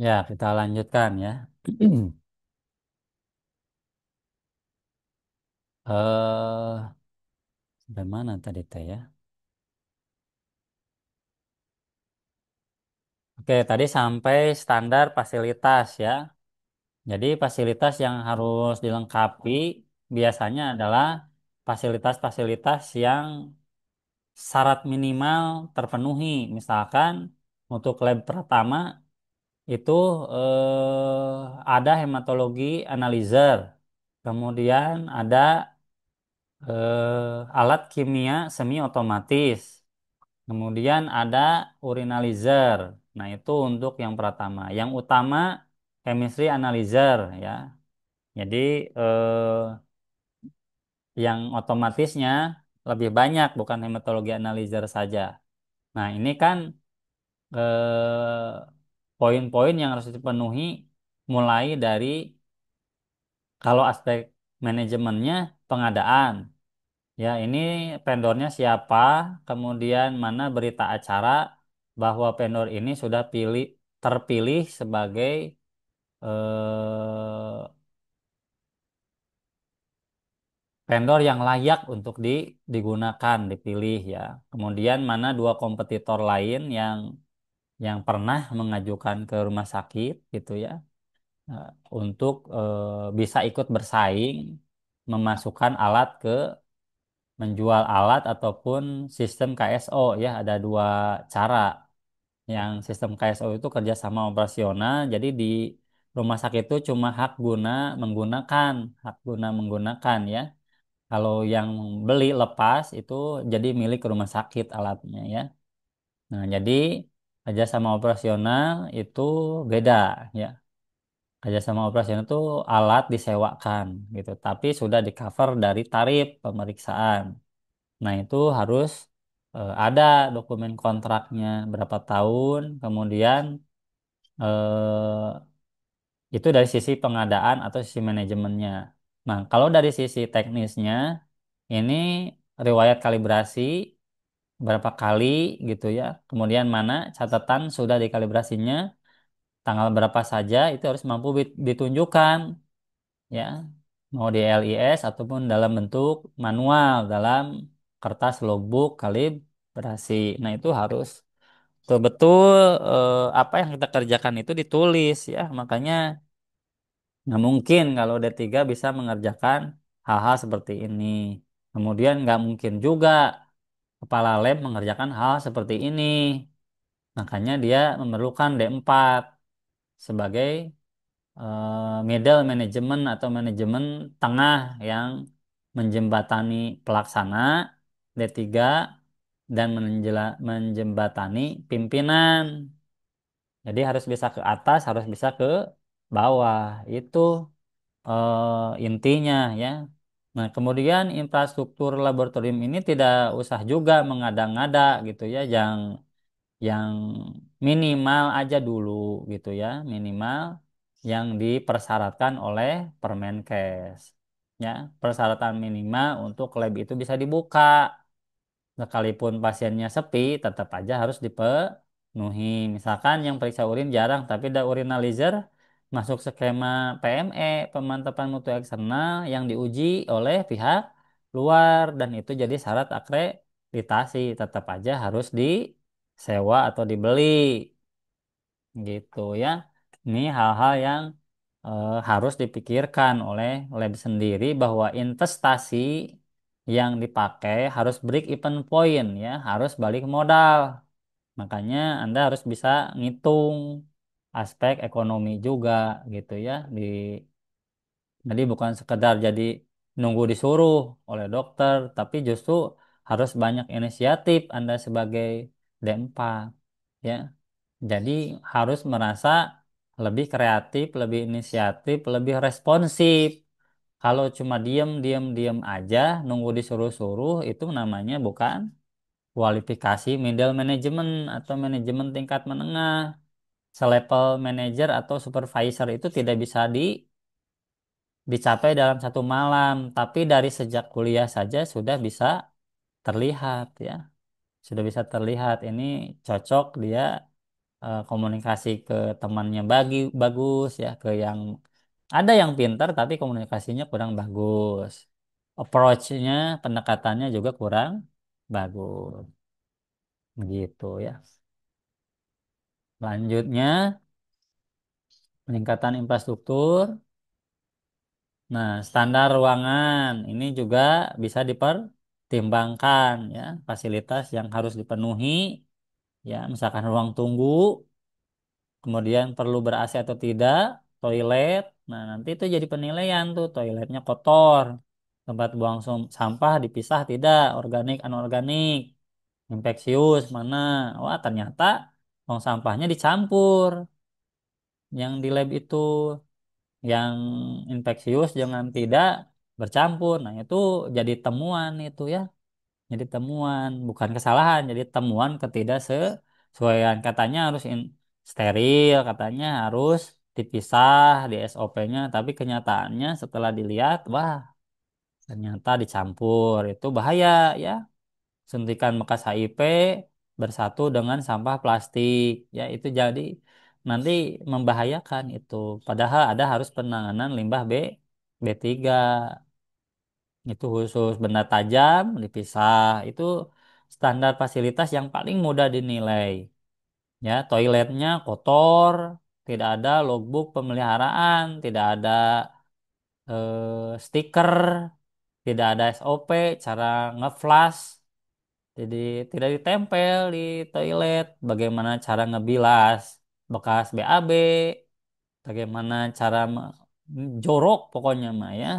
Ya, kita lanjutkan ya. Sampai mana tadi teh ya? Oke, tadi sampai standar fasilitas ya. Jadi fasilitas yang harus dilengkapi biasanya adalah fasilitas-fasilitas yang syarat minimal terpenuhi. Misalkan untuk lab pertama itu ada hematologi analyzer, kemudian ada alat kimia semi otomatis, kemudian ada urinalizer. Nah, itu untuk yang pertama. Yang utama chemistry analyzer ya. Jadi yang otomatisnya lebih banyak, bukan hematologi analyzer saja. Nah, ini kan poin-poin yang harus dipenuhi mulai dari kalau aspek manajemennya pengadaan. Ya, ini vendornya siapa, kemudian mana berita acara bahwa vendor ini sudah terpilih sebagai vendor yang layak untuk digunakan, dipilih ya. Kemudian mana dua kompetitor lain yang pernah mengajukan ke rumah sakit gitu ya, eh, untuk bisa ikut bersaing memasukkan alat ke menjual alat ataupun sistem KSO ya, ada dua cara. Yang sistem KSO itu kerjasama operasional, jadi di rumah sakit itu cuma hak guna menggunakan ya. Kalau yang beli lepas itu jadi milik rumah sakit alatnya ya. Nah, jadi kerjasama operasional itu beda ya. Kerjasama operasional itu alat disewakan gitu, tapi sudah di cover dari tarif pemeriksaan. Nah, itu harus ada dokumen kontraknya berapa tahun, kemudian itu dari sisi pengadaan atau sisi manajemennya. Nah, kalau dari sisi teknisnya, ini riwayat kalibrasi berapa kali gitu ya. Kemudian mana catatan sudah dikalibrasinya, tanggal berapa saja itu harus mampu ditunjukkan ya. Mau di LIS ataupun dalam bentuk manual dalam kertas logbook kalibrasi. Nah, itu harus betul-betul apa yang kita kerjakan itu ditulis ya. Makanya nggak mungkin kalau D3 bisa mengerjakan hal-hal seperti ini. Kemudian nggak mungkin juga kepala lab mengerjakan hal seperti ini. Makanya dia memerlukan D4 sebagai middle management atau manajemen tengah yang menjembatani pelaksana D3 dan menjembatani pimpinan. Jadi harus bisa ke atas, harus bisa ke bawah. Itu intinya ya. Nah, kemudian infrastruktur laboratorium ini tidak usah juga mengada-ngada gitu ya, yang minimal aja dulu gitu ya, minimal yang dipersyaratkan oleh Permenkes. Ya, persyaratan minimal untuk lab itu bisa dibuka. Sekalipun pasiennya sepi, tetap aja harus dipenuhi. Misalkan yang periksa urin jarang, tapi ada urinalizer masuk skema PME, pemantapan mutu eksternal yang diuji oleh pihak luar dan itu jadi syarat akreditasi, tetap aja harus disewa atau dibeli gitu ya. Ini hal-hal yang harus dipikirkan oleh lab sendiri bahwa investasi yang dipakai harus break even point ya, harus balik modal. Makanya Anda harus bisa ngitung aspek ekonomi juga gitu ya. Jadi bukan sekedar jadi nunggu disuruh oleh dokter, tapi justru harus banyak inisiatif Anda sebagai D4 ya. Jadi harus merasa lebih kreatif, lebih inisiatif, lebih responsif. Kalau cuma diam, diam, diam aja, nunggu disuruh-suruh, itu namanya bukan kualifikasi middle management atau manajemen tingkat menengah. Selevel manager atau supervisor itu tidak bisa dicapai dalam satu malam, tapi dari sejak kuliah saja sudah bisa terlihat ya. Sudah bisa terlihat ini cocok dia komunikasi ke temannya bagus ya, ke yang ada yang pintar tapi komunikasinya kurang bagus, approach-nya pendekatannya juga kurang bagus begitu ya. Lanjutnya peningkatan infrastruktur. Nah, standar ruangan ini juga bisa dipertimbangkan ya, fasilitas yang harus dipenuhi ya, misalkan ruang tunggu, kemudian perlu ber-AC atau tidak, toilet. Nah, nanti itu jadi penilaian tuh, toiletnya kotor, tempat buang sampah dipisah tidak, organik anorganik, infeksius mana. Wah, ternyata buang sampahnya dicampur yang di lab itu, yang infeksius jangan tidak bercampur. Nah, itu jadi temuan itu ya. Jadi temuan, bukan kesalahan, jadi temuan ketidaksesuaian. Katanya harus steril, katanya harus dipisah di SOP-nya, tapi kenyataannya setelah dilihat, wah, ternyata dicampur. Itu bahaya ya. Suntikan bekas HIV bersatu dengan sampah plastik. Ya, itu jadi nanti membahayakan itu. Padahal ada harus penanganan limbah B3. Itu khusus benda tajam dipisah. Itu standar fasilitas yang paling mudah dinilai. Ya, toiletnya kotor, tidak ada logbook pemeliharaan, tidak ada stiker, tidak ada SOP cara ngeflash. Jadi tidak ditempel di toilet. Bagaimana cara ngebilas bekas BAB, bagaimana cara jorok pokoknya mah ya.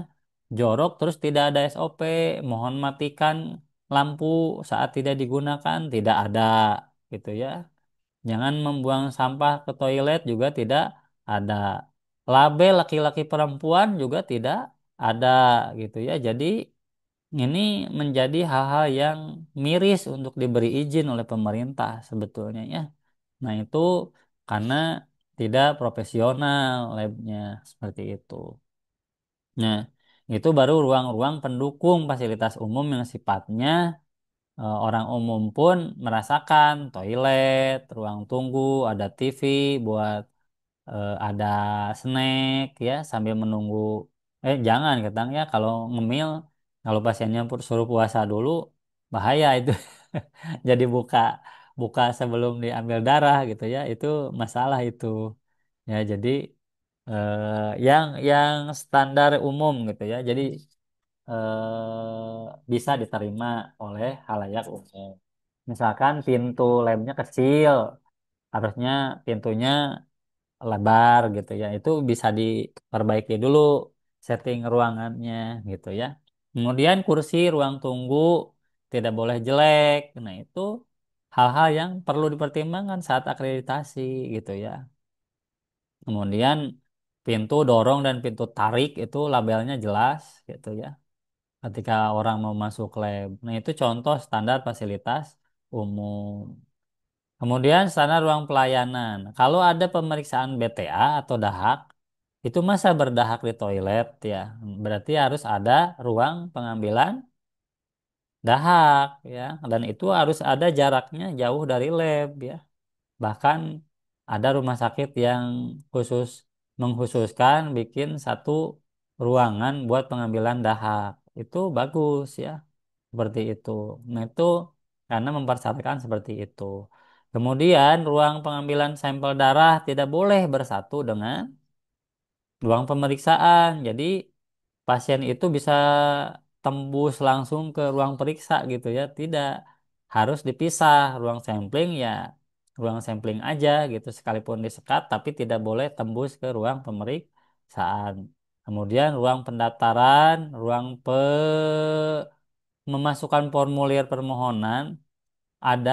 Jorok terus tidak ada SOP, mohon matikan lampu saat tidak digunakan, tidak ada gitu ya. Jangan membuang sampah ke toilet juga tidak ada. Label laki-laki perempuan juga tidak ada gitu ya. Jadi ini menjadi hal-hal yang miris untuk diberi izin oleh pemerintah sebetulnya ya. Nah, itu karena tidak profesional labnya seperti itu. Nah, itu baru ruang-ruang pendukung fasilitas umum yang sifatnya orang umum pun merasakan toilet, ruang tunggu, ada TV buat ada snack ya sambil menunggu. Jangan ketang ya kalau ngemil, kalau pasiennya suruh puasa dulu bahaya itu. Jadi buka buka sebelum diambil darah gitu ya, itu masalah itu. Ya, jadi yang standar umum gitu ya. Jadi bisa diterima oleh halayak umum. Misalkan pintu lemnya kecil, harusnya pintunya lebar gitu ya. Itu bisa diperbaiki dulu setting ruangannya gitu ya. Kemudian kursi ruang tunggu tidak boleh jelek. Nah, itu hal-hal yang perlu dipertimbangkan saat akreditasi gitu ya. Kemudian pintu dorong dan pintu tarik itu labelnya jelas gitu ya. Ketika orang mau masuk lab. Nah, itu contoh standar fasilitas umum. Kemudian standar ruang pelayanan. Kalau ada pemeriksaan BTA atau dahak, itu masa berdahak di toilet ya. Berarti harus ada ruang pengambilan dahak ya. Dan itu harus ada jaraknya jauh dari lab ya. Bahkan ada rumah sakit yang khusus mengkhususkan bikin satu ruangan buat pengambilan dahak. Itu bagus ya, seperti itu. Nah, itu karena mempersyaratkan seperti itu. Kemudian ruang pengambilan sampel darah tidak boleh bersatu dengan ruang pemeriksaan. Jadi pasien itu bisa tembus langsung ke ruang periksa gitu ya. Tidak, harus dipisah ruang sampling ya, ruang sampling aja gitu sekalipun disekat tapi tidak boleh tembus ke ruang pemeriksaan. Kemudian ruang pendaftaran, ruang memasukkan formulir permohonan, ada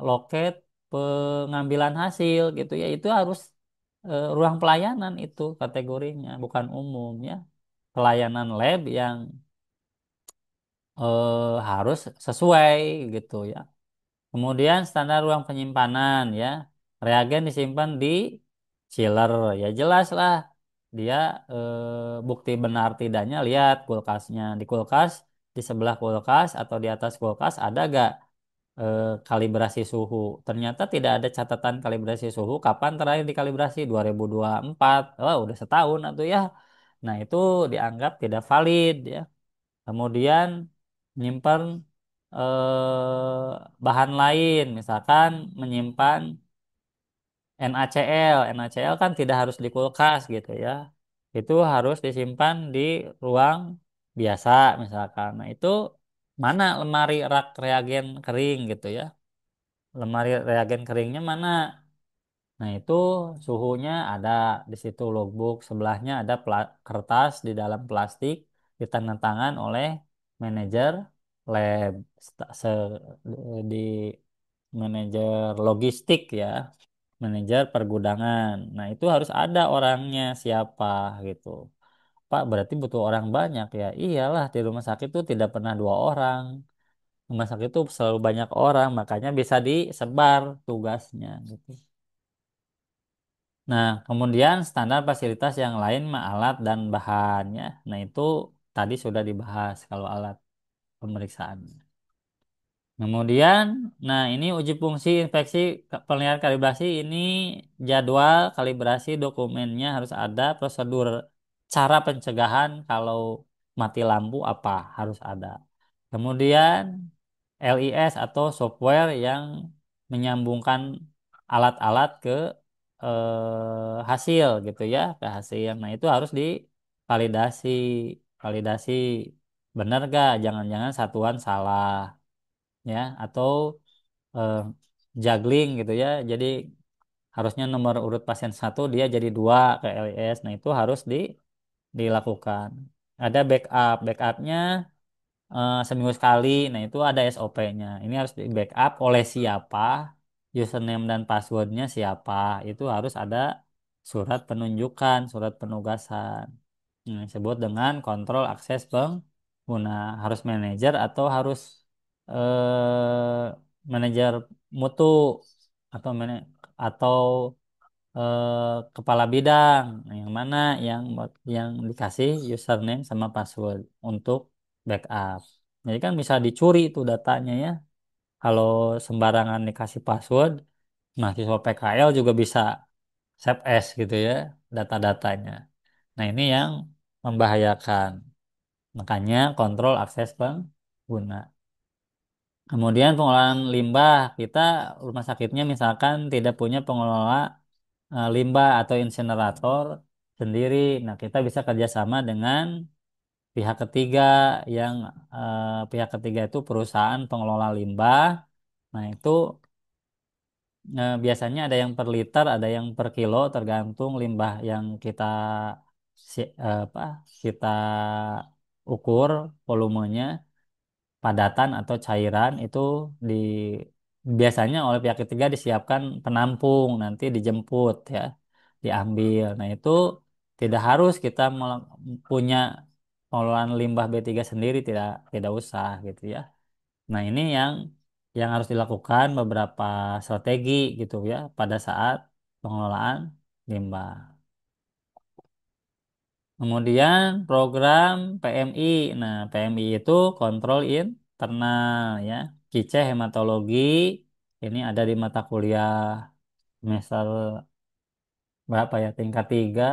loket pengambilan hasil gitu ya. Itu harus ruang pelayanan itu kategorinya, bukan umum ya. Pelayanan lab yang harus sesuai gitu ya. Kemudian standar ruang penyimpanan ya. Reagen disimpan di chiller ya, jelas lah. Dia bukti benar tidaknya lihat kulkasnya. Di kulkas, di sebelah kulkas atau di atas kulkas ada gak kalibrasi suhu? Ternyata tidak ada catatan kalibrasi suhu. Kapan terakhir dikalibrasi? 2024. Oh, udah setahun atau ya. Nah, itu dianggap tidak valid ya. Kemudian menyimpan bahan lain, misalkan menyimpan NaCl kan tidak harus di kulkas gitu ya. Itu harus disimpan di ruang biasa misalkan. Nah, itu mana lemari rak reagen kering gitu ya. Lemari reagen keringnya mana? Nah, itu suhunya ada di situ logbook. Sebelahnya ada kertas di dalam plastik ditanda tangan oleh manajer lab di manajer logistik ya, manajer pergudangan. Nah, itu harus ada orangnya siapa gitu. Pak, berarti butuh orang banyak ya. Iyalah, di rumah sakit itu tidak pernah dua orang. Rumah sakit itu selalu banyak orang, makanya bisa disebar tugasnya gitu. Nah, kemudian standar fasilitas yang lain mah alat dan bahannya. Nah, itu tadi sudah dibahas kalau alat pemeriksaan. Kemudian, nah ini uji fungsi infeksi penilaian kalibrasi ini jadwal kalibrasi dokumennya harus ada prosedur cara pencegahan kalau mati lampu apa harus ada. Kemudian LIS atau software yang menyambungkan alat-alat ke hasil gitu ya ke hasil. Nah itu harus divalidasi, validasi benar gak? Jangan-jangan satuan salah ya atau eh, juggling gitu ya. Jadi harusnya nomor urut pasien satu dia jadi dua ke LIS. Nah itu harus dilakukan. Ada backupnya seminggu sekali. Nah itu ada SOP-nya. Ini harus di backup oleh siapa, username dan passwordnya siapa. Itu harus ada surat penunjukan, surat penugasan. Disebut dengan kontrol akses pengguna. Harus manajer atau harus manajer mutu atau atau kepala bidang. Nah, yang mana yang dikasih username sama password untuk backup. Jadi kan bisa dicuri itu datanya ya. Kalau sembarangan dikasih password, mahasiswa PKL juga bisa save as gitu ya data-datanya. Nah, ini yang membahayakan. Makanya kontrol akses pengguna. Kemudian pengelolaan limbah, kita rumah sakitnya misalkan tidak punya pengelola limbah atau insinerator sendiri. Nah, kita bisa kerjasama dengan pihak ketiga yang pihak ketiga itu perusahaan pengelola limbah. Nah, itu biasanya ada yang per liter, ada yang per kilo, tergantung limbah yang apa kita ukur volumenya. Padatan atau cairan itu di biasanya oleh pihak ketiga disiapkan penampung nanti dijemput ya diambil. Nah itu tidak harus kita punya pengelolaan limbah B3 sendiri tidak tidak usah gitu ya. Nah ini yang harus dilakukan beberapa strategi gitu ya pada saat pengelolaan limbah. Kemudian program PMI. Nah, PMI itu kontrol internal ya. Kice hematologi ini ada di mata kuliah semester berapa ya? Tingkat 3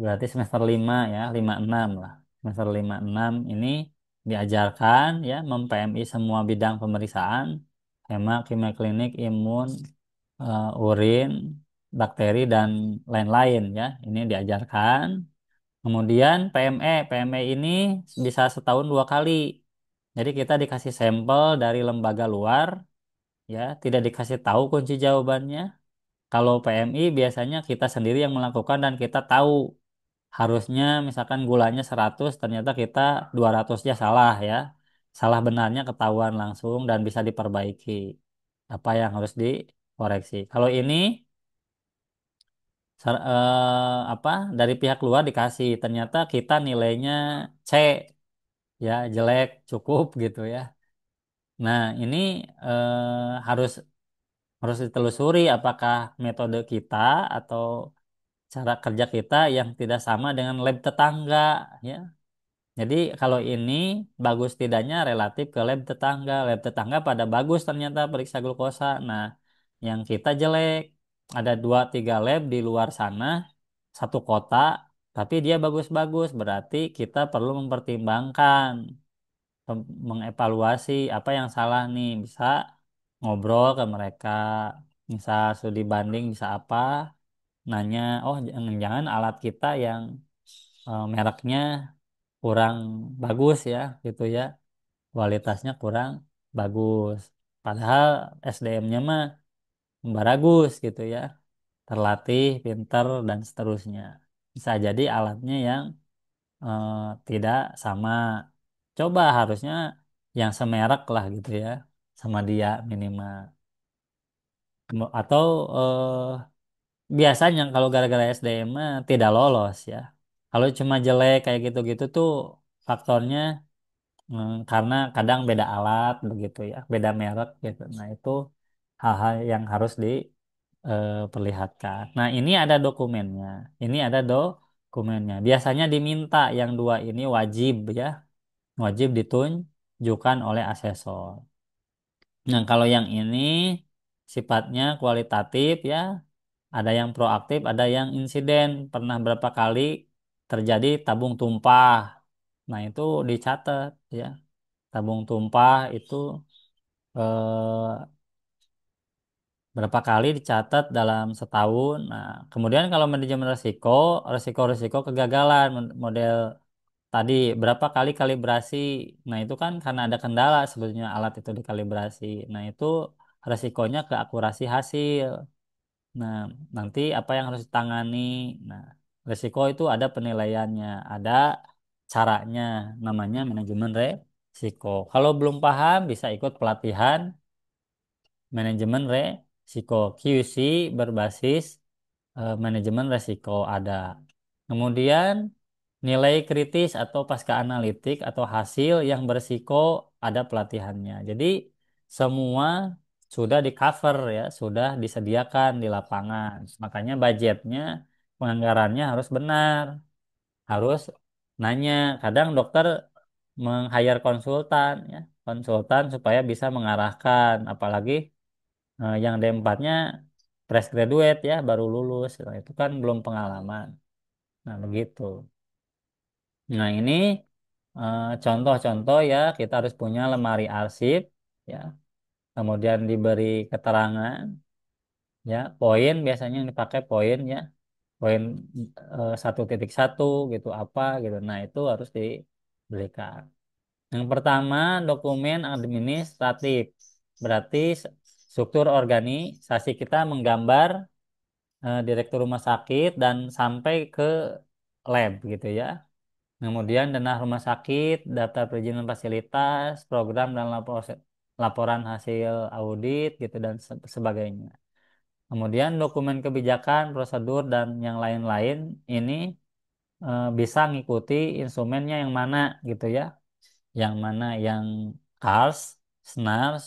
berarti semester 5 ya, 5 6 lah. Semester 5 6 ini diajarkan ya mem-PMI semua bidang pemeriksaan, hema, kimia klinik, imun, urin, bakteri dan lain-lain ya. Ini diajarkan. Kemudian PME ini bisa setahun 2 kali. Jadi kita dikasih sampel dari lembaga luar, ya, tidak dikasih tahu kunci jawabannya. Kalau PMI biasanya kita sendiri yang melakukan dan kita tahu harusnya misalkan gulanya 100, ternyata kita 200-nya salah ya. Salah benarnya ketahuan langsung dan bisa diperbaiki. Apa yang harus dikoreksi. Kalau ini apa dari pihak luar dikasih ternyata kita nilainya C ya jelek cukup gitu ya. Nah ini harus harus ditelusuri apakah metode kita atau cara kerja kita yang tidak sama dengan lab tetangga ya. Jadi kalau ini bagus tidaknya relatif ke lab tetangga. Lab tetangga pada bagus ternyata periksa glukosa. Nah yang kita jelek. Ada 2 3 lab di luar sana satu kota tapi dia bagus-bagus berarti kita perlu mempertimbangkan mengevaluasi apa yang salah nih bisa ngobrol ke mereka misal studi banding bisa apa, nanya, oh jangan-jangan alat kita yang mereknya kurang bagus ya, gitu ya, kualitasnya kurang bagus. Padahal SDM-nya mah bagus gitu ya, terlatih, pinter, dan seterusnya. Bisa jadi alatnya yang eh, tidak sama. Coba harusnya yang semerek lah gitu ya, sama dia minimal. Atau biasanya kalau gara-gara SDM mah tidak lolos ya. Kalau cuma jelek kayak gitu-gitu tuh faktornya karena kadang beda alat begitu ya, beda merek gitu. Nah itu hal-hal yang harus diperlihatkan. Nah ini ada dokumennya, ini ada dokumennya. Biasanya diminta yang dua ini wajib ya, wajib ditunjukkan oleh asesor. Nah kalau yang ini sifatnya kualitatif ya, ada yang proaktif, ada yang insiden. Pernah berapa kali terjadi tabung tumpah. Nah itu dicatat ya. Tabung tumpah itu eh, berapa kali dicatat dalam setahun. Nah, kemudian kalau manajemen risiko, risiko-risiko kegagalan model tadi berapa kali kalibrasi. Nah, itu kan karena ada kendala sebetulnya alat itu dikalibrasi. Nah, itu resikonya ke akurasi hasil. Nah, nanti apa yang harus ditangani? Nah, risiko itu ada penilaiannya, ada caranya, namanya manajemen risiko. Kalau belum paham bisa ikut pelatihan manajemen resiko QC berbasis manajemen resiko ada. Kemudian nilai kritis atau pasca analitik atau hasil yang berisiko ada pelatihannya. Jadi semua sudah di cover ya, sudah disediakan di lapangan. Makanya budgetnya, penganggarannya harus benar, harus nanya. Kadang dokter meng-hire konsultan ya, konsultan supaya bisa mengarahkan, apalagi yang D4-nya fresh graduate ya, baru lulus. Nah, itu kan belum pengalaman. Nah, begitu. Nah, ini contoh-contoh ya, kita harus punya lemari arsip ya. Kemudian diberi keterangan ya, poin biasanya yang dipakai poin ya. Poin 1.1 gitu apa gitu. Nah, itu harus diberikan. Yang pertama, dokumen administratif. Berarti struktur organisasi kita menggambar direktur rumah sakit dan sampai ke lab gitu ya. Kemudian dana rumah sakit, daftar perizinan fasilitas, program dan laporan hasil audit gitu dan sebagainya. Kemudian dokumen kebijakan, prosedur dan yang lain-lain ini bisa ngikuti instrumennya yang mana gitu ya. Yang mana yang KARS, SNARS,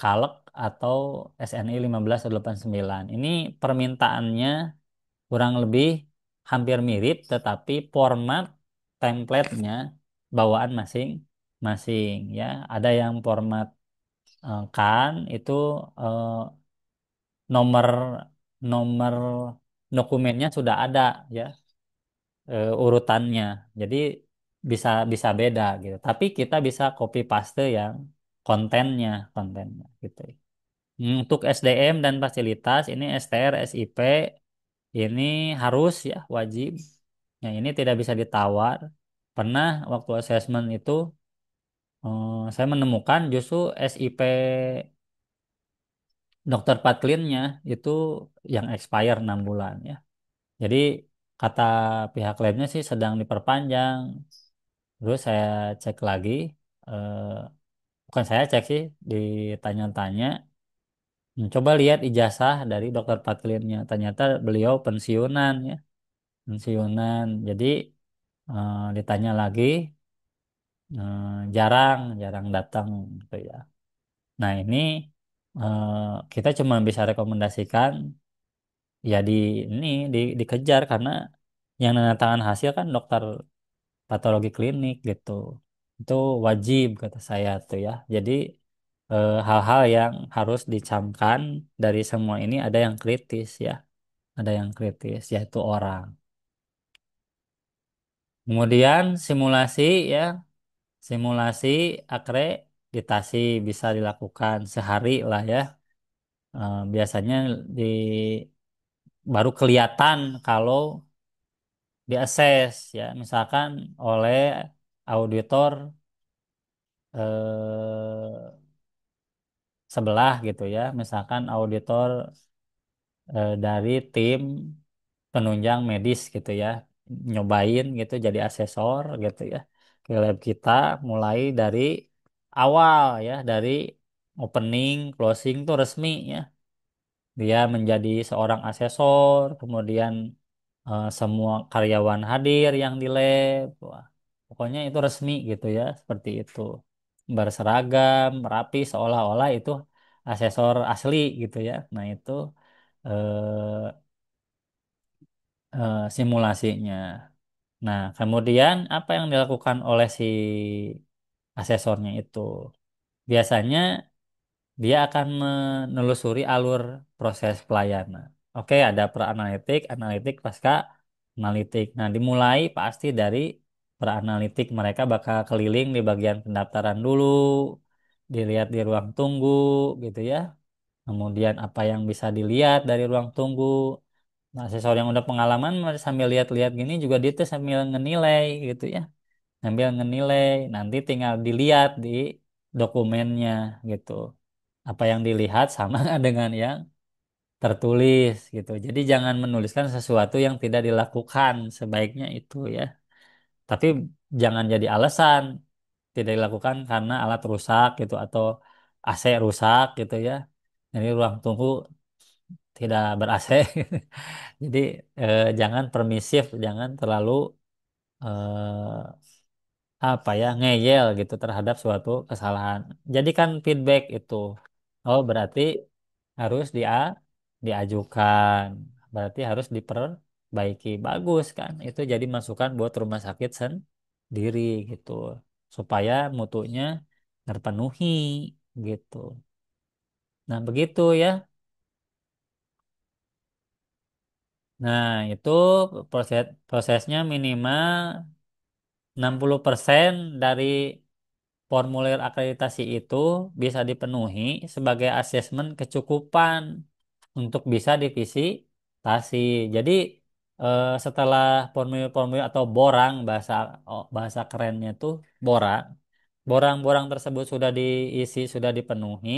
KALEK atau SNI 1589. Ini permintaannya kurang lebih hampir mirip, tetapi format template-nya bawaan masing-masing ya. Ada yang format kan itu eh, nomor nomor dokumennya sudah ada ya, urutannya. Jadi bisa bisa beda gitu. Tapi kita bisa copy paste yang kontennya gitu. Untuk SDM dan fasilitas ini STR, SIP ini harus ya wajib. Ya ini tidak bisa ditawar. Pernah waktu asesmen itu saya menemukan justru SIP dokter Patklinnya itu yang expire 6 bulan ya. Jadi kata pihak labnya sih sedang diperpanjang. Terus saya cek lagi, eh, bukan saya cek sih, ditanya-tanya. Coba lihat ijazah dari dokter Patklinnya. Ternyata beliau pensiunan ya, pensiunan. Jadi ditanya lagi, jarang, jarang datang gitu ya. Nah ini eh, kita cuma bisa rekomendasikan ya dikejar karena yang menandatangan hasil kan dokter patologi klinik gitu. Itu wajib kata saya tuh ya. Jadi hal-hal yang harus dicamkan dari semua ini ada yang kritis ya. Ada yang kritis yaitu orang. Kemudian simulasi ya. Simulasi akreditasi bisa dilakukan sehari lah ya. Biasanya di baru kelihatan kalau diakses ya, misalkan oleh auditor eh, sebelah gitu ya, misalkan auditor dari tim penunjang medis gitu ya, nyobain gitu jadi asesor gitu ya ke lab kita, mulai dari awal ya, dari opening closing tuh resmi ya, dia menjadi seorang asesor, kemudian semua karyawan hadir yang di lab. Wah, pokoknya itu resmi gitu ya, seperti itu, berseragam rapi seolah-olah itu asesor asli gitu ya. Nah itu eh, simulasinya. Nah, kemudian apa yang dilakukan oleh si asesornya itu? Biasanya dia akan menelusuri alur proses pelayanan. Oke, ada pra-analitik, analitik, pasca analitik. Nah, dimulai pasti dari pra-analitik. Mereka bakal keliling di bagian pendaftaran dulu, dilihat di ruang tunggu, gitu ya. Kemudian apa yang bisa dilihat dari ruang tunggu. Nah, asesor yang udah pengalaman sambil lihat-lihat gini juga dia tuh sambil ngenilai gitu ya. Sambil ngenilai, nanti tinggal dilihat di dokumennya gitu. Apa yang dilihat sama dengan yang tertulis gitu. Jadi jangan menuliskan sesuatu yang tidak dilakukan, sebaiknya itu ya. Tapi jangan jadi alasan tidak dilakukan karena alat rusak gitu atau AC rusak gitu ya. Jadi ruang tunggu tidak ber-AC. Jadi jangan permisif, jangan terlalu apa ya, ngeyel gitu terhadap suatu kesalahan. Jadikan feedback itu. Oh, berarti harus diajukan. Berarti harus diperbaiki. Bagus kan? Itu jadi masukan buat rumah sakit sendiri gitu. Supaya mutunya terpenuhi gitu. Nah, begitu ya. Nah, itu prosesnya minimal 60% dari formulir akreditasi itu bisa dipenuhi sebagai asesmen kecukupan untuk bisa divisitasi. Jadi setelah formulir-formulir atau borang, bahasa kerennya tuh borang. Borang-borang tersebut sudah diisi, sudah dipenuhi,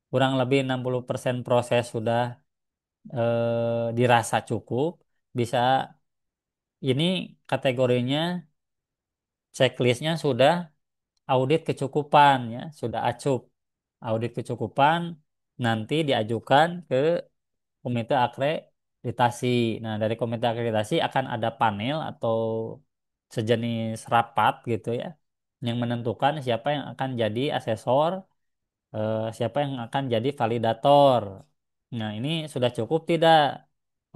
kurang lebih 60% proses sudah dirasa cukup, bisa ini kategorinya checklistnya sudah audit kecukupan ya, sudah acup. Audit kecukupan nanti diajukan ke komite akreditasi. Nah, dari komite akreditasi akan ada panel atau sejenis rapat gitu ya, yang menentukan siapa yang akan jadi asesor, siapa yang akan jadi validator. Nah, ini sudah cukup tidak?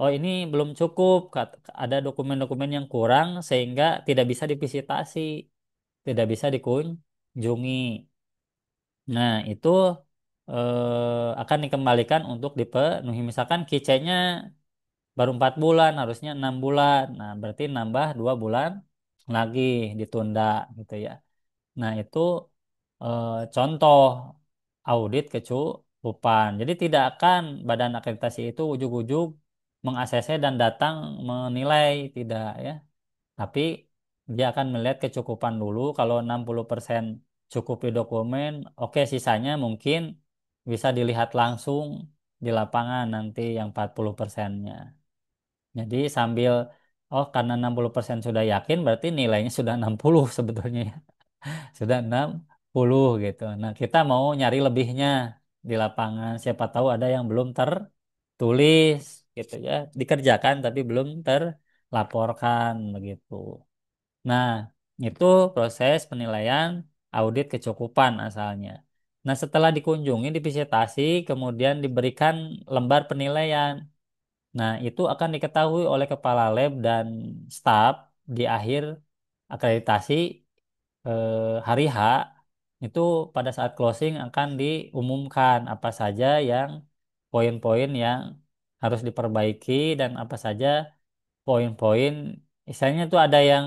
Oh, ini belum cukup. Ada dokumen-dokumen yang kurang sehingga tidak bisa divisitasi, tidak bisa dikunjungi. Nah, itu akan dikembalikan untuk dipenuhi. Misalkan kicenya baru 4 bulan, harusnya 6 bulan. Nah, berarti nambah 2 bulan lagi ditunda gitu ya. Nah, itu contoh audit kecukupan. Jadi tidak akan badan akreditasi itu ujug-ujug meng-ACC dan datang menilai, tidak ya. Tapi dia akan melihat kecukupan dulu. Kalau 60% cukup di dokumen, oke, sisanya mungkin bisa dilihat langsung di lapangan nanti yang 40%-nya. Jadi sambil, oh karena 60% sudah yakin, berarti nilainya sudah 60 sebetulnya ya. Sudah 60 gitu. Nah, kita mau nyari lebihnya di lapangan. Siapa tahu ada yang belum tertulis gitu ya. Dikerjakan tapi belum terlaporkan begitu. Nah, itu proses penilaian audit kecukupan asalnya. Nah, setelah dikunjungi, divisitasi, kemudian diberikan lembar penilaian. Nah, itu akan diketahui oleh kepala lab dan staf di akhir akreditasi hari H. Itu pada saat closing akan diumumkan apa saja yang poin-poin yang harus diperbaiki dan apa saja poin-poin. Misalnya tuh ada yang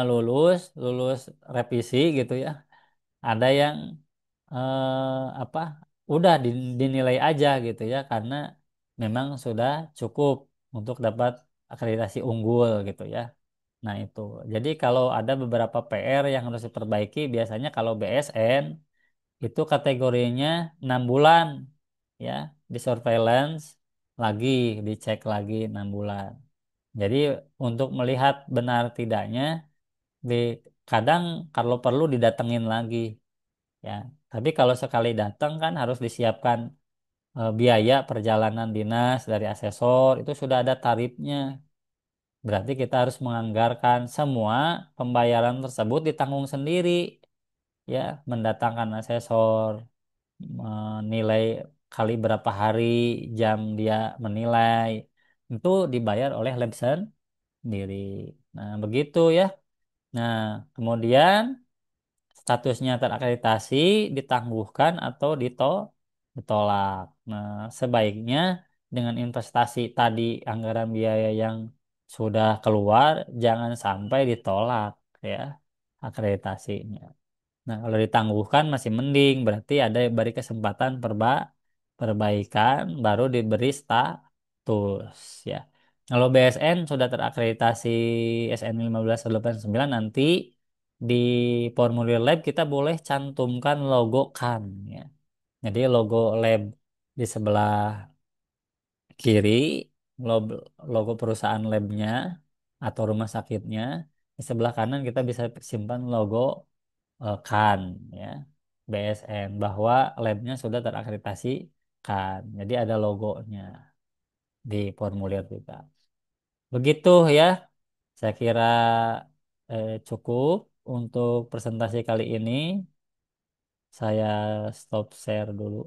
lulus, lulus revisi gitu ya. Ada yang apa? udah dinilai aja gitu ya karena memang sudah cukup untuk dapat akreditasi unggul gitu ya. Nah, itu. Jadi kalau ada beberapa PR yang harus diperbaiki, biasanya kalau BSN itu kategorinya 6 bulan ya, di surveillance lagi, dicek lagi 6 bulan. Jadi untuk melihat benar tidaknya di kadang kalau perlu didatengin lagi ya. Tapi kalau sekali datang kan harus disiapkan biaya perjalanan dinas dari asesor itu sudah ada tarifnya. Berarti kita harus menganggarkan semua pembayaran tersebut ditanggung sendiri ya, mendatangkan asesor, menilai kali berapa hari jam dia menilai itu dibayar oleh lab sendiri. Nah, begitu ya. Nah, kemudian statusnya terakreditasi ditangguhkan atau ditolak. Nah, sebaiknya dengan investasi tadi anggaran biaya yang sudah keluar jangan sampai ditolak ya akreditasinya. Nah, kalau ditangguhkan masih mending, berarti ada yang beri kesempatan perbaikan baru diberi status ya. Kalau BSN sudah terakreditasi SN 1589 nanti di formulir lab kita boleh cantumkan logo kan ya. Jadi logo lab di sebelah kiri, logo, logo perusahaan labnya atau rumah sakitnya. Di sebelah kanan kita bisa simpan logo kan ya BSN bahwa labnya sudah terakreditasi kan. Jadi ada logonya di formulir kita. Begitu ya. Saya kira cukup untuk presentasi kali ini. Saya stop share dulu.